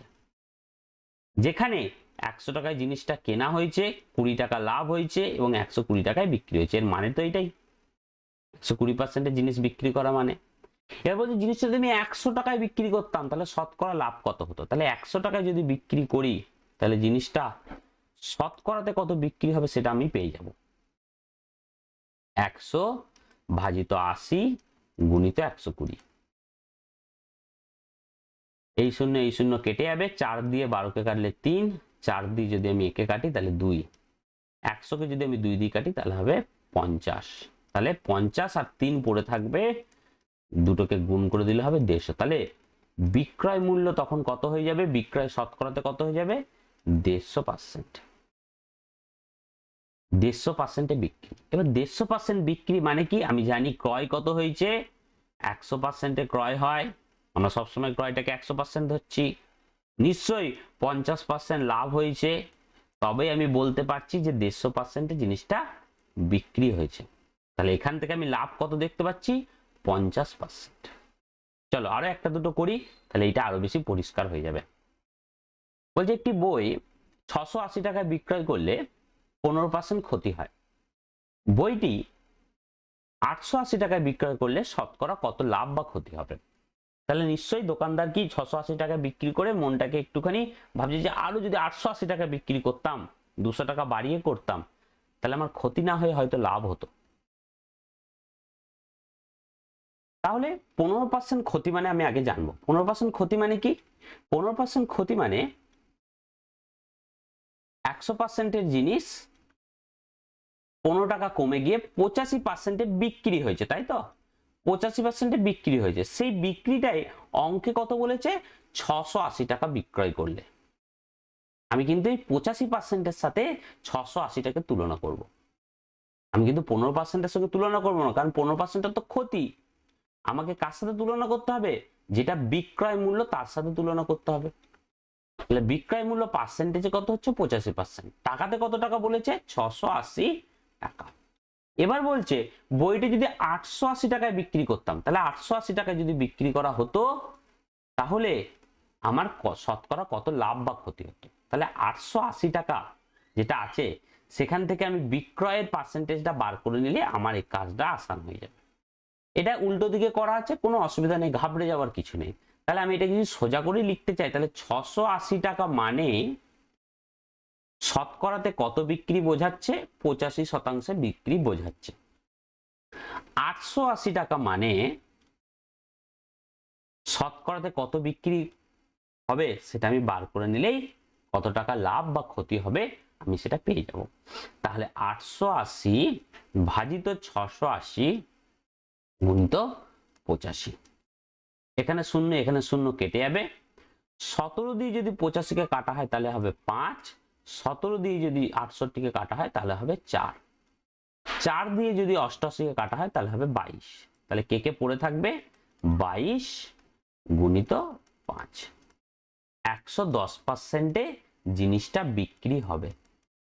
যেখানে 100 টাকায় জিনিসটা কেনা হয়েছে, 20 টাকা লাভ হয়েছে এবং 120 টাকায় বিক্রি হয়েছে, এর মানে তো এটাই 120%-এর জিনিস বিক্রি করা মানে। এবার বলছি জিনিসটা যদি আমি 100 টাকায় বিক্রি করতাম তাহলে শতকরা লাভ কত হতো? তাহলে 100 টাকায় যদি বিক্রি করি তাহলে জিনিসটা শতকরাতে কত বিক্রি হবে সেটা আমি পেয়ে যাব। 100 ভাজিত 80 গুণিত 120। এই শূন্য কেটে যাবে, 4 দিয়ে 12কে কাটলে 3, 4 দিয়ে যদি আমি একে কাটি তাহলে 2, 100-কে যদি আমি 2 দিয়ে কাটি তাহলে হবে 50। তাহলে 50 আর 3 পড়ে থাকবে, দুটোকে গুণ করে দিলে হবে 150। তাহলে বিক্রয় মূল্য তখন কত হয়ে যাবে, বিক্রয় শতকরাতে কত হয়ে যাবে, 150%। 150%-এ বিক্রি। এবার 150% বিক্রি মানে কি, আমি জানি ক্রয় কত হয়েছে, 100%-এ ক্রয় হয়, আমরা সবসময় ক্রয়টাকে 100% ধরছি। নিশ্চয়ই 50% লাভ হয়েছে, তবেই আমি বলতে পারছি যে 150%-এ জিনিসটা বিক্রি হয়েছে। তাহলে এখান থেকে আমি লাভ কত দেখতে পাচ্ছি, 50%। চলো আরো একটা দুটো করি, তাহলে এটা আরো বেশি পরিষ্কার হয়ে যাবে। বলছে একটি বই 680 টাকায় বিক্রয় করলে 15% ক্ষতি হয়। বইটি 880 টাকায় বিক্রয় করলে শতকরা কত লাভ বা ক্ষতি হবে? তাহলে নিশ্চয়ই দোকানদার কি 680 টাকায় বিক্রি করে মনটাকে একটুখানি ভাবছে যে আরো যদি 880 টাকায় বিক্রি করতাম, 200 টাকা বাড়িয়ে করতাম, তাহলে আমার ক্ষতি না হয়ে হয়তো লাভ হতো। তাহলে 15% ক্ষতি মানে আমি আগে জানবো 15% ক্ষতি মানে কি। 15% ক্ষতি মানে 100%-এর জিনিস 15 টাকা কমে গিয়ে 85%-এ বিক্রি হয়েছে, তাই তো? 85%-এ বিক্রি হয়েছে, সেই বিক্রিটাই অঙ্কে কত বলেছে, 680 টাকা বিক্রয় করলে। আমি কিন্তু এই 85%-এর সাথে 680 টাকা তুলনা করব। আমি কিন্তু 15%-এর সঙ্গে তুলনা করবো না, কারণ 15%-টা তো ক্ষতি। আমাকে কার সাথে তুলনা করতে হবে, যেটা বিক্রয় মূল্য তার সাথে তুলনা করতে হবে। তাহলে বিক্রয় মূল্য পার্সেন্টেজে কত হচ্ছে, 85%। টাকাতে কত টাকা বলেছে, 680 টাকা। এবার বলছে বইটি যদি 880 টাকায় বিক্রি করতাম, তাহলে 880 টাকায় যদি বিক্রি করা হতো, তাহলে আমার শতকরা কত লাভ বা ক্ষতি হতো। তাহলে 880 টাকা যেটা আছে সেখান থেকে আমি বিক্রয়ের পার্সেন্টেজটা বার করে নিলে আমার এই কাজটা আসান হয়ে যাবে। এটা উল্টো দিকে করা আছে, কোনো অসুবিধা নেই, ঘাবড়ে যাওয়ার কিছু নেই। তাহলে আমি এটা যদি সোজা করে লিখতে চাই, তাহলে 680 টাকা মানে শতকরাতে কত বিক্রি বোঝাচ্ছে, 85% বিক্রি বোঝাচ্ছে। 880 টাকা মানে শতকরাতে কত বিক্রি হবে সেটা আমি বার করে নিলেই কত টাকা লাভ বা ক্ষতি হবে আমি সেটা পেয়ে যাব। তাহলে 880 ভাজিত 680 গুণিত 85। এখানে শূন্য এখানে শূন্য কেটে যাবে। 17 দিয়ে যদি 85-কে কাটা হয় তাহলে হবে 5, 17 দিয়ে যদি 68-কে কাটা হয় তাহলে হবে 4, 4 দিয়ে যদি 88-কে কাটা হয় তাহলে হবে 22। তাহলে কে কে পড়ে থাকবে, 22 গুণিত 5। 110%-এ জিনিসটা বিক্রি হবে।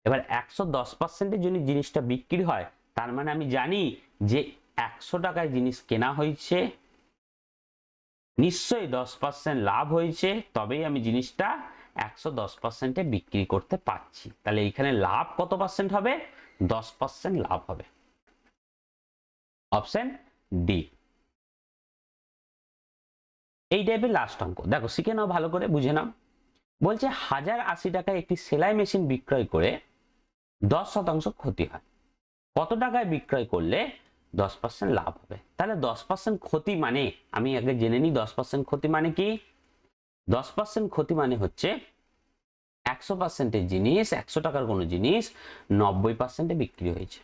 এবার 110%-এ যদি জিনিসটা বিক্রি হয়, তার মানে আমি জানি যে 100 টাকায় জিনিস কেনা হয়েছে, নিশ্চয়ই 10% লাভ হয়েছে, তবেই আমি জিনিসটা 110%-এ বিক্রি করতে পারছি। তাহলে এখানে লাভ কত পার্সেন্ট হবে, 10% লাভ হবে। Option D. এই টাইপের লাস্ট অঙ্ক দেখো, শিখে নাও ভালো করে, বুঝে নাও। বলছে 1080 টাকায় একটি সেলাই মেশিন বিক্রয় করে 10% ক্ষতি হয়, কত টাকায় বিক্রয় করলে 10% লাভ হবে? তাহলে 10% ক্ষতি মানে আমি আগে জেনে নিই 10% ক্ষতি মানে কি। 10% ক্ষতি মানে হচ্ছে 100%-এর জিনিস, 100 টাকার কোনো জিনিস 90%-এ বিক্রি হয়েছে,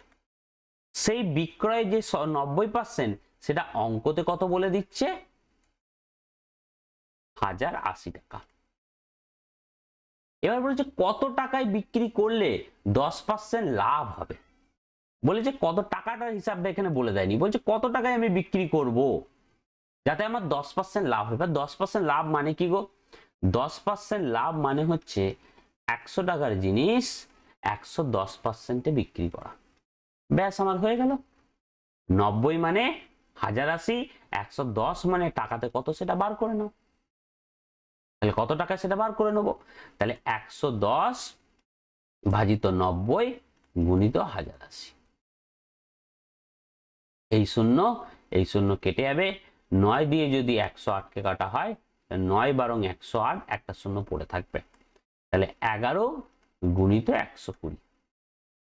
সেই বিক্রয় যে 90% সেটা অঙ্কতে কত বলে দিচ্ছে, 1080 টাকা। এবার বলেছে কত টাকায় বিক্রি করলে 10% লাভ হবে। বলেছে কত টাকাটার হিসাবটা এখানে বলে দেয়নি, বলছে কত টাকায় আমি বিক্রি করব যাতে আমার 10% লাভ হয়। 10% লাভ মানে কি গো, 10% লাভ মানে হচ্ছে 100 টাকার জিনিস 110%-এ বিক্রি করা। ব্যাস আমার হয়ে গেল। 90 মানে 1080, 110 মানে টাকাতে কত সেটা বার করে নাও। তাহলে কত টাকা সেটা বার করে নেবো, তাহলে 110 ভাজিত 90 গুণিত 1080। এই শূন্য কেটে যাবে। 9 দিয়ে যদি 108-কে কাটা হয়, 9 বারং 108, একটা শূন্য পড়ে থাকবে। তাহলে 11 গুণিত 120।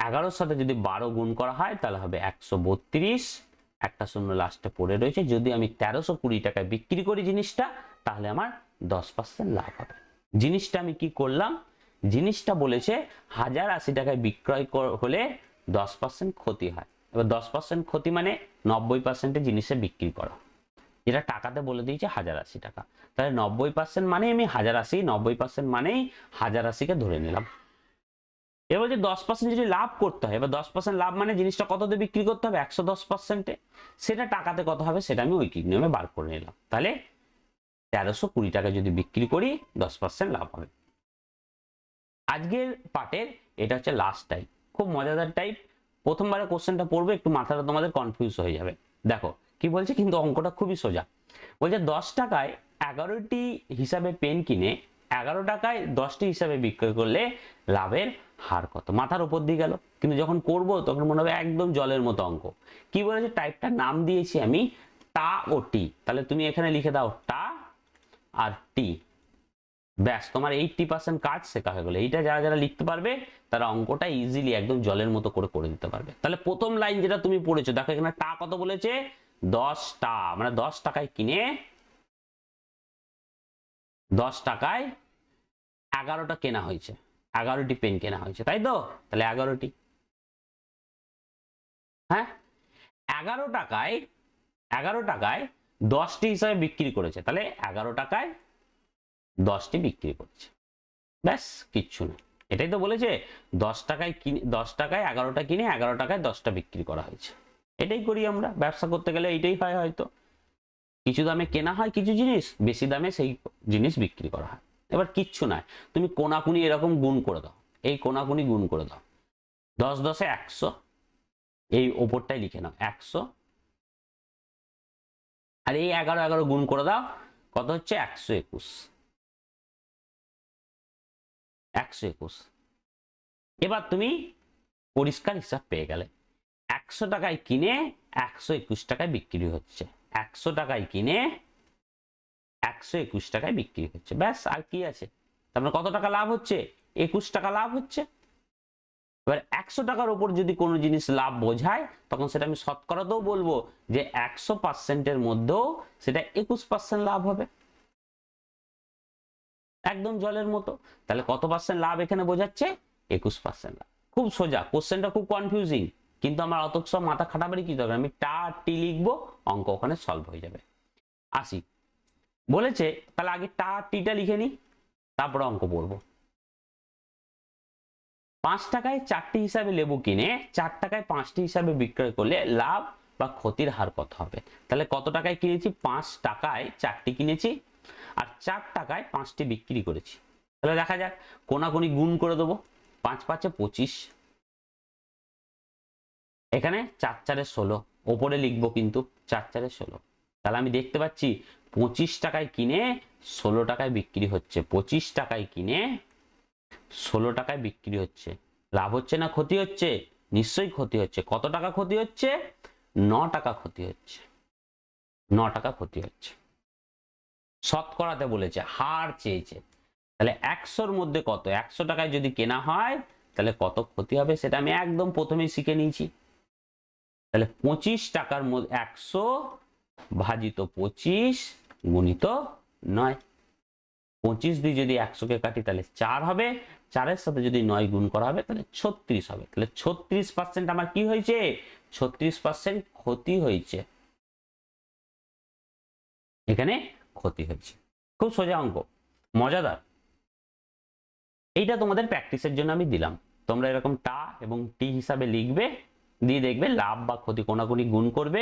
11-র সাথে যদি 12 গুণ করা হয় তাহলে হবে 132, একটা শূন্য লাস্টে পড়ে রয়েছে। যদি আমি 1320 টাকায় বিক্রি করি জিনিসটা, তাহলে আমার 10% লাভ হবে। জিনিসটা আমি কি করলাম, জিনিসটা বলেছে 1080 টাকায় বিক্রয় হলে 10% ক্ষতি হয়, এবার 10% ক্ষতি মানে 90% জিনিসে বিক্রি করা, যেটা টাকাতে বলে দিয়েছে 1080 টাকা। তাহলে 90% মানে আমি 1080, 90% মানেই 1080কে ধরে নিলাম। এবার যে 10% যদি লাভ করতে হয়, এবার 10% লাভ মানে জিনিসটা কততে বিক্রি করতে হবে, 110%, সেটা টাকাতে কত হবে সেটা আমি ঐকিক নিয়মে বার করে নিলাম। তাহলে 1320 টাকা যদি বিক্রি করি 10% লাভ হবে। আজকের পার্টের এটা হচ্ছে লাস্ট টাইপ, খুব মজাদার টাইপ। প্রথমবারে কোশ্চেনটা পড়বে একটু মাথাটা তোমাদের কনফিউজ হয়ে যাবে। দেখো কি বলছে, কিন্তু অঙ্কটা খুবই সোজা। বলছে 10 টাকায় 11টি হিসাবে পেন কিনে 11 টাকায় 10টি হিসাবে বিক্রয় করলে লাভের হার কত। মাথার উপর দিয়ে গেল, কিন্তু যখন করব তখন মনে হবে একদম জলের মতো অঙ্ক। কি বলেছে, টাইপটার নাম দিয়েছি আমি টা ও টি, তাহলে তুমি এখানে লিখে দাও টা আর টি, ব্যাস তোমার 80% কাজ শেখা হয়ে গেল। এইটা যারা যারা লিখতে পারবে তারা অঙ্কটা ইজিলি একদম জলের মতো করে দিতে পারবে। তাহলে প্রথম লাইন যেটা তুমি পড়েছো, দেখো এখানে টা কত বলেছে, 10টা, মানে 10 টাকায় কিনে 10 টাকায় 11টা কেনা হয়েছে, 11টি পেন কেনা হয়েছে, তাই তো? তাহলে 11টি, হ্যাঁ 11 টাকায় 10টি হিসাবে বিক্রি করেছে, তাহলে 11 টাকায় 10টি বিক্রি করেছে, ব্যাস কিচ্ছু না। এটাই তো বলেছে 10 টাকায় কিনে 10 টাকায় 11টা কিনে 11 টাকায় 10টা বিক্রি করা হয়েছে। এটাই করি আমরা ব্যবসা করতে গেলে, এইটাই হয়। হয়তো কিছু দামে কেনা হয় কিছু জিনিস, বেশি দামে সেই জিনিস বিক্রি করা হয়। এবার কিচ্ছু নাই, তুমি কোনাকুনি এরকম গুণ করে দাও, এই কোনাকুনি গুণ করে দাও, 10 10 এ 100, এই ওপরটাই লিখে নাও 100, আর এই 11 11 গুণ করে দাও, কত হচ্ছে 121, 121। এবার তুমি পরিষ্কার হিসাব পেয়ে গেলে, 100 টাকায় কিনে 121 টাকায় বিক্রি হচ্ছে, 100 টাকায় কিনে 121 টাকায় বিক্রি হচ্ছে, ব্যাস আর কি আছে। তারপরে কত টাকা লাভ হচ্ছে, 21 টাকা লাভ হচ্ছে। এবার 100 টাকার উপর যদি কোনো জিনিস লাভ বোঝায় তখন সেটা আমি শতকরাতেও বলবো যে 100%-এর মধ্যেও সেটা 21% লাভ হবে, একদম জলের মতো। তাহলে কত পার্সেন্ট লাভ এখানে বোঝাচ্ছে, 21% লাভ। খুব সোজা, কোশ্চেনটা খুব কনফিউজিং, কিন্তু আমার অত সব মাথা খাটাবারই কি দরকার, আমি টা টি লিখবো, অঙ্ক ওখানে সলভ হয়ে যাবে। আসি, বলেছে তাহলে আগে টা টিটা লিখে নি, তারপরে অঙ্ক পড়বো। 5 টাকায় 4টি হিসাবে লেবু কিনে 4 টাকায় 5টি হিসাবে বিক্রয় করলে লাভ বা ক্ষতির হার কত হবে। তাহলে কত টাকায় কিনেছি, 5 টাকায় 4টি কিনেছি আর 4 টাকায় 5টি বিক্রি করেছি। তাহলে দেখা যাক, কোনাকুনি গুণ করে দেবো, 5 5 এ 25, এখানে 4 4 এ 16, ওপরে লিখবো কিন্তু 4 4 এ 16। তাহলে আমি দেখতে পাচ্ছি 25 টাকায় কিনে 16 টাকায় বিক্রি হচ্ছে, 25 টাকায় কিনে 16 টাকায় বিক্রি হচ্ছে। লাভ হচ্ছে না ক্ষতি হচ্ছে, নিশ্চয়ই ক্ষতি হচ্ছে। কত টাকা ক্ষতি হচ্ছে, 9 টাকা ক্ষতি হচ্ছে, 9 টাকা ক্ষতি হচ্ছে। শতকরাতে বলেছে, হার চেয়েছে, তাহলে 100-র মধ্যে কত, 100 টাকায় যদি কেনা হয় তাহলে কত ক্ষতি হবে সেটা আমি একদম প্রথমেই শিখে নিয়েছি। তাহলে 25 টাকার মধ্যে 100 ভাজিত 25 গুণিত 9, 25 দিয়ে যদি 100-কে কাটি তাহলে 4 হবে, 4-এর সাথে যদি 9 গুণ করা হবে তাহলে 36 হবে। তাহলে 36% আমার কি হয়েছে, 36% ক্ষতি হয়েছে, এখানে ক্ষতি হয়েছে। খুব সোজা অঙ্ক, মজাদার। এইটা তোমাদের প্র্যাকটিসের জন্য আমি দিলাম, তোমরা এরকম টা এবং টি হিসাবে লিখবে, দিয়ে দেখবে লাভ বা ক্ষতি কোনাকুনি গুণ করবে।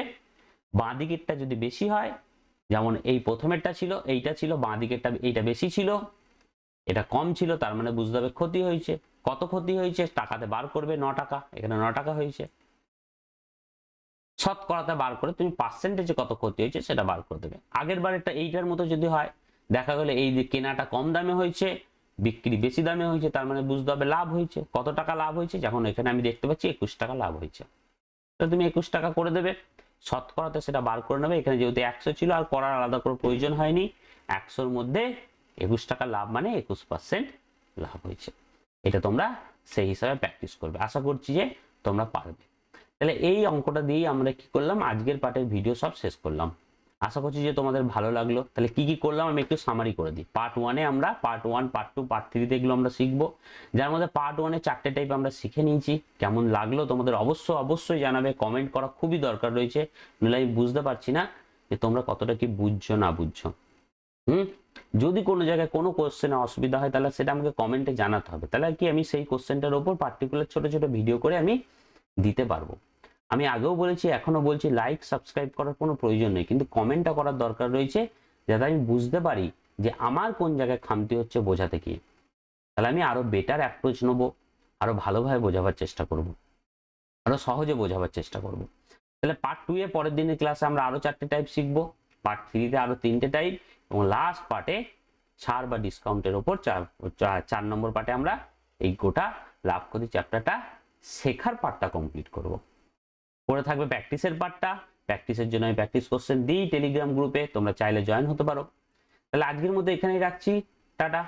বাঁ দিকেরটা যদি বেশি হয়, যেমন এই প্রথমেরটা ছিল, এইটা ছিল, বাঁ দিকেরটা এইটা বেশি ছিল, এটা কম ছিল, তার মানে বুঝতে হবে ক্ষতি হয়েছে। কত ক্ষতি হয়েছে টাকাতে বার করবে, 9 টাকা, এখানে 9 টাকা হয়েছে। শতকরাতে বার করে তুমি পার্সেন্টেজে কত ক্ষতি হয়েছে সেটা বার করে দেবে। আগের বার এটা এইটার মতো যদি হয়, দেখা গেলে এই যে কেনাটা কম দামে হয়েছে, বিক্রি বেশি দামে হয়েছে, তার মানে বুঝতে হবে লাভ হয়েছে। কত টাকা লাভ হয়েছে, যখন এখানে আমি দেখতে পাচ্ছি 21 টাকা লাভ হয়েছে, তো তুমি 21 টাকা করে দেবে। শতকরাতে সেটা বার করে নেবে, এখানে যেহেতু 100 ছিল আর করার আলাদা করে প্রয়োজন হয়নি, 100-র মধ্যে 21 টাকা লাভ মানে 21% লাভ হয়েছে। এটা তোমরা সেই হিসাবে প্র্যাকটিস করবে, আশা করছি যে তোমরা পারবে। তাহলে এই অঙ্কটা দিয়েই আমরা কি করলাম, আজকের পার্টের ভিডিও সব শেষ করলাম। আশা করছি যে তোমাদের ভালো লাগলো। তাহলে কি কি করলাম আমি একটু সামারি করে দিই। পার্ট 1-এ আমরা পার্ট 1, পার্ট 2, পার্ট 3 এগুলো আমরা শিখবো, যার মধ্যে পার্ট 1-এ 4টে টাইপ আমরা শিখে নিয়েছি। কেমন লাগলো তোমাদের অবশ্যই জানাবে, কমেন্ট করা খুবই দরকার রয়েছে, নাহলে আমি বুঝতে পারছি না যে তোমরা কতটা কি বুঝছো না বুঝছো। যদি কোনো জায়গায় কোনো কোশ্চেনে অসুবিধা হয় তাহলে সেটা আমাকে কমেন্টে জানাতে হবে, তাহলে কি আমি সেই কোশ্চেনটার ওপর পার্টিকুলার ছোট ছোট ভিডিও করে আমি দিতে পারবো। আমি আগেও বলেছি, এখনো বলছি, লাইক সাবস্ক্রাইব করার কোনো প্রয়োজন নেই, কিন্তু কমেন্টটা করার দরকার রয়েছে, যাতে আমি বুঝতে পারি যে আমার কোন জায়গায় খামতি হচ্ছে বোঝাতে গিয়ে। তাহলে আমি আরো বেটার অ্যাপ্রোচ নেবো, আরো ভালোভাবে বোঝাবার চেষ্টা করব, আরো সহজে বোঝাবার চেষ্টা করব। তাহলে পার্ট 2 এর পরের দিনের ক্লাসে আমরা আরো 4টে টাইপ শিখবো, পার্ট 3-তে আরো 3টে টাইপ, এবং লাস্ট পার্টে ছাড় বা ডিসকাউন্টের ওপর 4 নম্বর পার্টে আমরা এই গোটা লাভ ক্ষতি চ্যাপ্টারটা শেখার পার্টটা কমপ্লিট করব। পরে থাকবে প্র্যাকটিসের পার্টটা। প্র্যাকটিসের জন্য আমি প্র্যাকটিস কোশ্চেন দিই টেলিগ্রাম গ্রুপে, তোমরা চাইলে জয়েন হতে পারো। তাহলে আজকের মতো এখানেই রাখছি, টাটা।